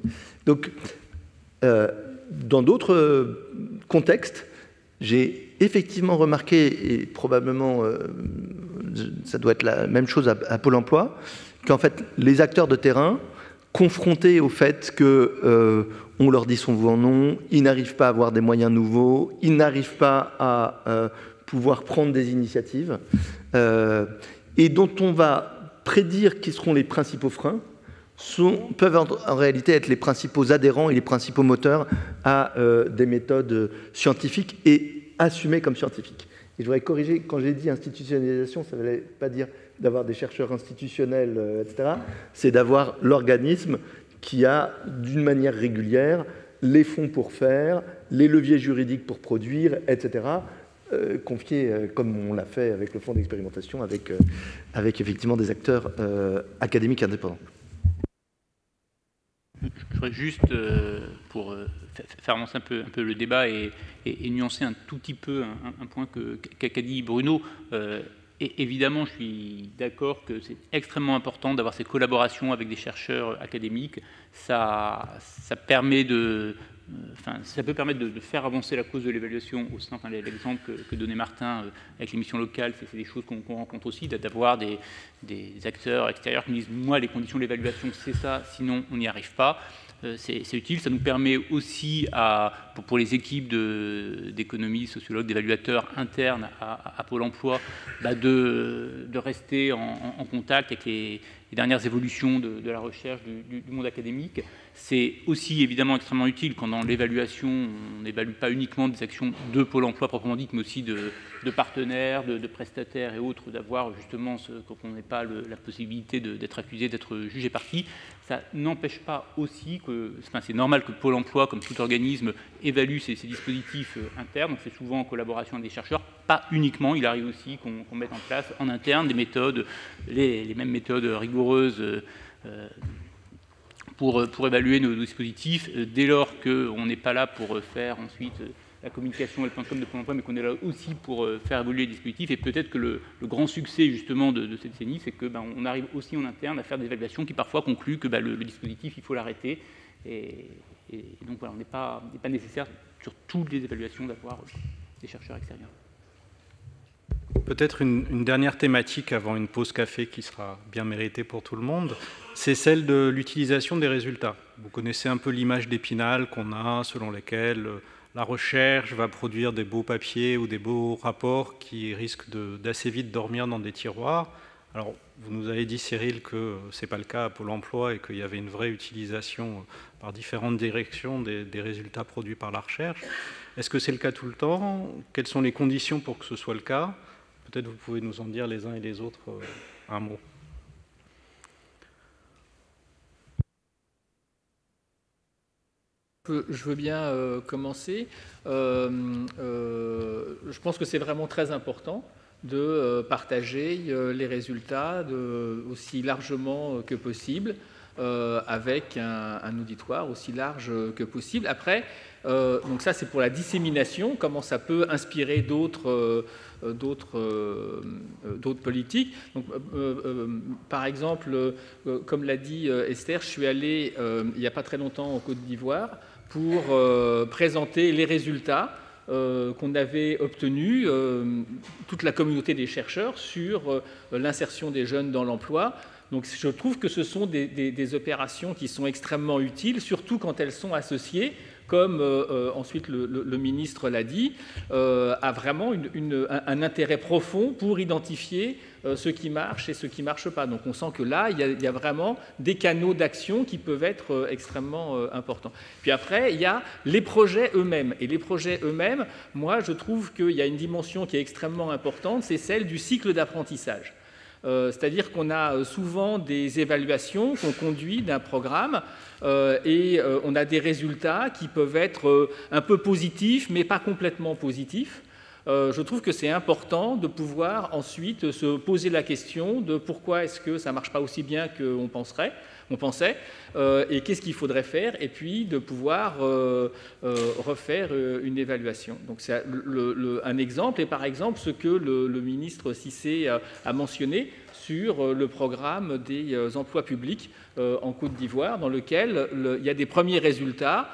Donc, dans d'autres contextes, j'ai effectivement remarqué, et probablement ça doit être la même chose à Pôle emploi, qu'en fait, les acteurs de terrain, confrontés au fait qu'on leur dit son oui ou non, ils n'arrivent pas à avoir des moyens nouveaux, ils n'arrivent pas à pouvoir prendre des initiatives, et dont on va prédire qui seront les principaux freins, peuvent en réalité être les principaux adhérents et les principaux moteurs à des méthodes scientifiques et assumées comme scientifiques. Et je voudrais corriger, quand j'ai dit institutionnalisation, ça ne voulait pas dire d'avoir des chercheurs institutionnels, etc. C'est d'avoir l'organisme qui a, d'une manière régulière, les fonds pour faire, les leviers juridiques pour produire, etc., confiés, comme on l'a fait avec le fonds d'expérimentation, avec effectivement des acteurs académiques indépendants. Je voudrais juste, pour faire avancer un peu le débat et nuancer un tout petit peu un point qu'a dit Bruno, et évidemment, je suis d'accord que c'est extrêmement important d'avoir ces collaborations avec des chercheurs académiques. Ça permet ça peut permettre de faire avancer la cause de l'évaluation au sein, l'exemple que donnait Martin avec les missions locales, c'est des choses qu'on rencontre aussi, d'avoir des acteurs extérieurs qui disent « moi, les conditions de l'évaluation, c'est ça, sinon on n'y arrive pas ». C'est utile, ça nous permet aussi, pour les équipes d'économistes, sociologues, d'évaluateurs internes à Pôle emploi, de rester en contact avec les dernières évolutions de la recherche du monde académique. C'est aussi évidemment extrêmement utile quand dans l'évaluation, on n'évalue pas uniquement des actions de Pôle emploi proprement dites, mais aussi de partenaires, de prestataires et autres, d'avoir justement, quand on n'ait pas la possibilité d'être accusé, d'être jugé parti. Ça n'empêche pas aussi que, c'est normal que Pôle emploi, comme tout organisme, évalue ces dispositifs internes. C'est souvent en collaboration avec des chercheurs, pas uniquement. Il arrive aussi qu'on mette en place en interne des méthodes, les mêmes méthodes rigoureuses pour évaluer nos dispositifs, dès lors qu'on n'est pas là pour faire ensuite la communication et le plan de com de Pôle emploi, mais qu'on est là aussi pour faire évoluer les dispositifs. Et peut-être que le grand succès justement de cette décennie, c'est qu'on arrive aussi en interne à faire des évaluations qui parfois concluent que le dispositif, il faut l'arrêter. Et donc voilà, il n'est pas nécessaire sur toutes les évaluations d'avoir des chercheurs extérieurs. Peut-être une dernière thématique avant une pause café qui sera bien méritée pour tout le monde, c'est celle de l'utilisation des résultats. Vous connaissez un peu l'image d'Épinal qu'on a, selon laquelle la recherche va produire des beaux papiers ou des beaux rapports qui risquent d'assez vite dormir dans des tiroirs. Alors, vous nous avez dit, Cyril, que ce n'est pas le cas à Pôle emploi et qu'il y avait une vraie utilisation par différentes directions des résultats produits par la recherche. Est-ce que c'est le cas tout le temps? Quelles sont les conditions pour que ce soit le cas? Peut-être vous pouvez nous en dire les uns et les autres un mot. Je veux bien commencer. Je pense que c'est vraiment très important de partager les résultats aussi largement que possible, avec un auditoire aussi large que possible. Après, donc ça c'est pour la dissémination, comment ça peut inspirer d'autres politiques. Donc, par exemple, comme l'a dit Esther, je suis allé il n'y a pas très longtemps en Côte d'Ivoire pour présenter les résultats qu'on avait obtenus, toute la communauté des chercheurs, sur l'insertion des jeunes dans l'emploi. Donc je trouve que ce sont des opérations qui sont extrêmement utiles, surtout quand elles sont associées, comme ensuite le ministre l'a dit, a vraiment un intérêt profond pour identifier ce qui marche et ce qui ne marche pas. Donc on sent que là, il y a vraiment des canaux d'action qui peuvent être extrêmement importants. Puis après, il y a les projets eux-mêmes. Et les projets eux-mêmes, moi, je trouve qu'il y a une dimension qui est extrêmement importante, c'est celle du cycle d'apprentissage. C'est-à-dire qu'on a souvent des évaluations qu'on conduit d'un programme et on a des résultats qui peuvent être un peu positifs, mais pas complètement positifs. Je trouve que c'est important de pouvoir ensuite se poser la question de pourquoi est-ce que ça ne marche pas aussi bien qu'on pensait, et qu'est-ce qu'il faudrait faire, et puis de pouvoir refaire une évaluation. Donc c'est un exemple, et par exemple ce que le ministre Cissé a mentionné sur le programme des emplois publics en Côte d'Ivoire, dans lequel il y a des premiers résultats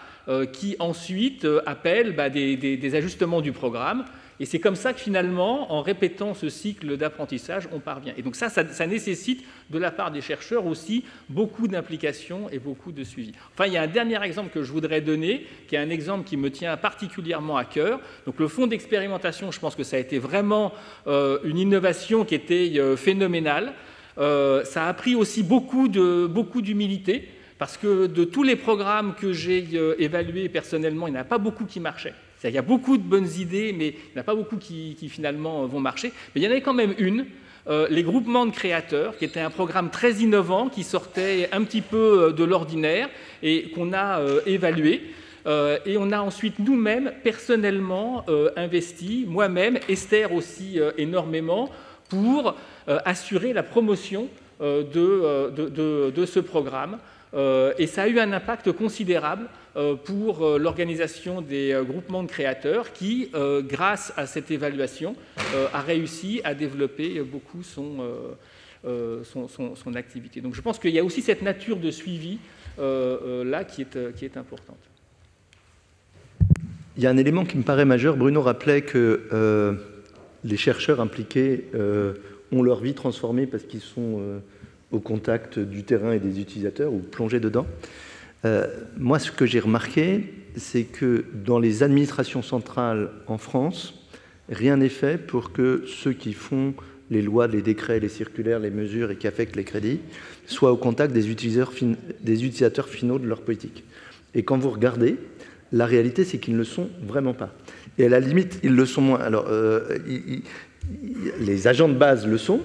qui ensuite appellent des ajustements du programme. Et c'est comme ça que finalement, en répétant ce cycle d'apprentissage, on parvient. Et donc ça nécessite de la part des chercheurs aussi beaucoup d'implication et beaucoup de suivi. Enfin, il y a un dernier exemple que je voudrais donner, qui est un exemple qui me tient particulièrement à cœur. Donc le fonds d'expérimentation, je pense que ça a été vraiment une innovation qui était phénoménale. Ça a pris aussi beaucoup d'humilité, parce que de tous les programmes que j'ai évalués personnellement, il n'y en a pas beaucoup qui marchaient. Il y a beaucoup de bonnes idées, mais il n'y en a pas beaucoup qui finalement vont marcher. Mais il y en avait quand même une, les groupements de créateurs, qui était un programme très innovant, qui sortait un petit peu de l'ordinaire et qu'on a évalué. Et on a ensuite nous-mêmes, personnellement, investi, moi-même, Esther aussi énormément, pour assurer la promotion de ce programme. Et ça a eu un impact considérable pour l'organisation des groupements de créateurs qui, grâce à cette évaluation, a réussi à développer beaucoup son activité. Donc je pense qu'il y a aussi cette nature de suivi là qui est importante. Il y a un élément qui me paraît majeur. Bruno rappelait que les chercheurs impliqués ont leur vie transformée parce qu'ils sont au contact du terrain et des utilisateurs ou plongés dedans. Moi, ce que j'ai remarqué, c'est que dans les administrations centrales en France, rien n'est fait pour que ceux qui font les lois, les décrets, les circulaires, les mesures et qui affectent les crédits soient au contact des utilisateurs finaux de leur politique. Et quand vous regardez, la réalité, c'est qu'ils ne le sont vraiment pas. Et à la limite, ils le sont moins. Alors, les agents de base le sont.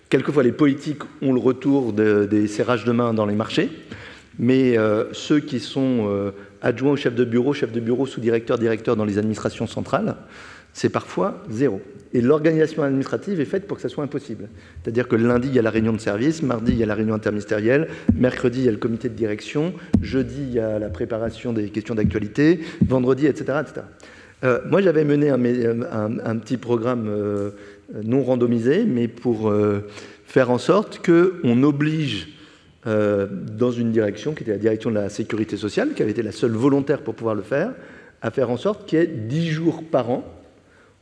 Quelquefois, les politiques ont le retour des serrages de main dans les marchés. Mais ceux qui sont adjoints au chef de bureau, sous-directeur, directeur dans les administrations centrales, c'est parfois zéro. Et l'organisation administrative est faite pour que ça soit impossible. C'est-à-dire que lundi, il y a la réunion de service, mardi, il y a la réunion interministérielle, mercredi, il y a le comité de direction, jeudi, il y a la préparation des questions d'actualité, vendredi, etc. etc. Moi, j'avais mené un petit programme non randomisé, mais pour faire en sorte qu'on oblige dans une direction, qui était la direction de la sécurité sociale, qui avait été la seule volontaire pour pouvoir le faire, à faire en sorte qu'il y ait 10 jours par an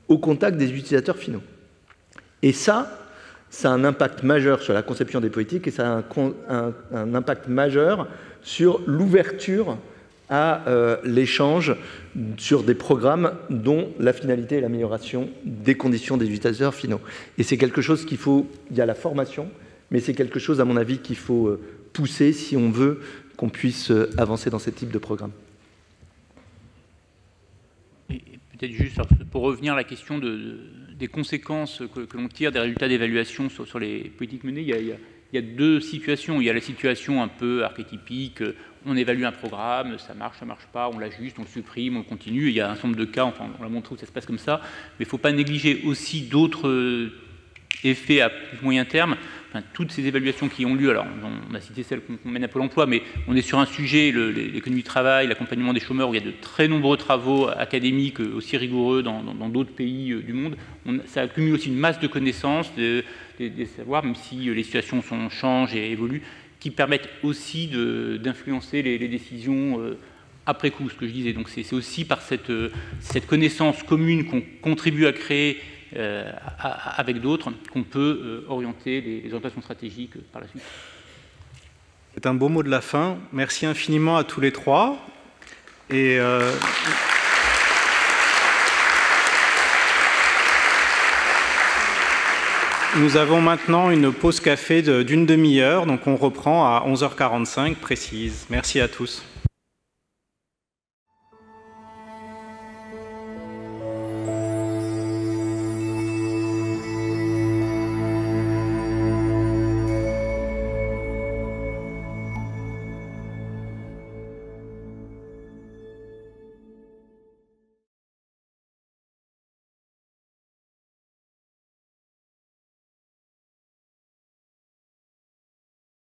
au contact des utilisateurs finaux. Et ça a un impact majeur sur la conception des politiques et ça a un impact majeur sur l'ouverture à l'échange sur des programmes dont la finalité est l'amélioration des conditions des utilisateurs finaux. Et c'est quelque chose qu'il faut, il y a la formation, mais c'est quelque chose, à mon avis, qu'il faut pousser si on veut qu'on puisse avancer dans ce type de programme. Et peut-être juste pour revenir à la question des conséquences que l'on tire des résultats d'évaluation sur les politiques menées, il y a deux situations. Il y a la situation un peu archétypique, on évalue un programme, ça marche pas, on l'ajuste, on le supprime, on le continue. Il y a un certain nombre de cas, enfin on l'a montré où ça se passe comme ça, mais il ne faut pas négliger aussi d'autres effets à plus moyen terme. Enfin, toutes ces évaluations qui ont lieu, alors on a cité celles qu'on mène à Pôle emploi, mais on est sur un sujet, l'économie du travail, l'accompagnement des chômeurs, où il y a de très nombreux travaux académiques aussi rigoureux dans d'autres pays du monde. Ça accumule aussi une masse de connaissances, des savoirs, même si les situations changent et évoluent, qui permettent aussi d'influencer les décisions après coup, ce que je disais. Donc c'est aussi par cette connaissance commune qu'on contribue à créer avec d'autres qu'on peut orienter les orientations stratégiques par la suite. C'est un beau mot de la fin. Merci infiniment à tous les trois. Et nous avons maintenant une pause café d'une demi-heure, donc on reprend à 11h45 précise. Merci à tous.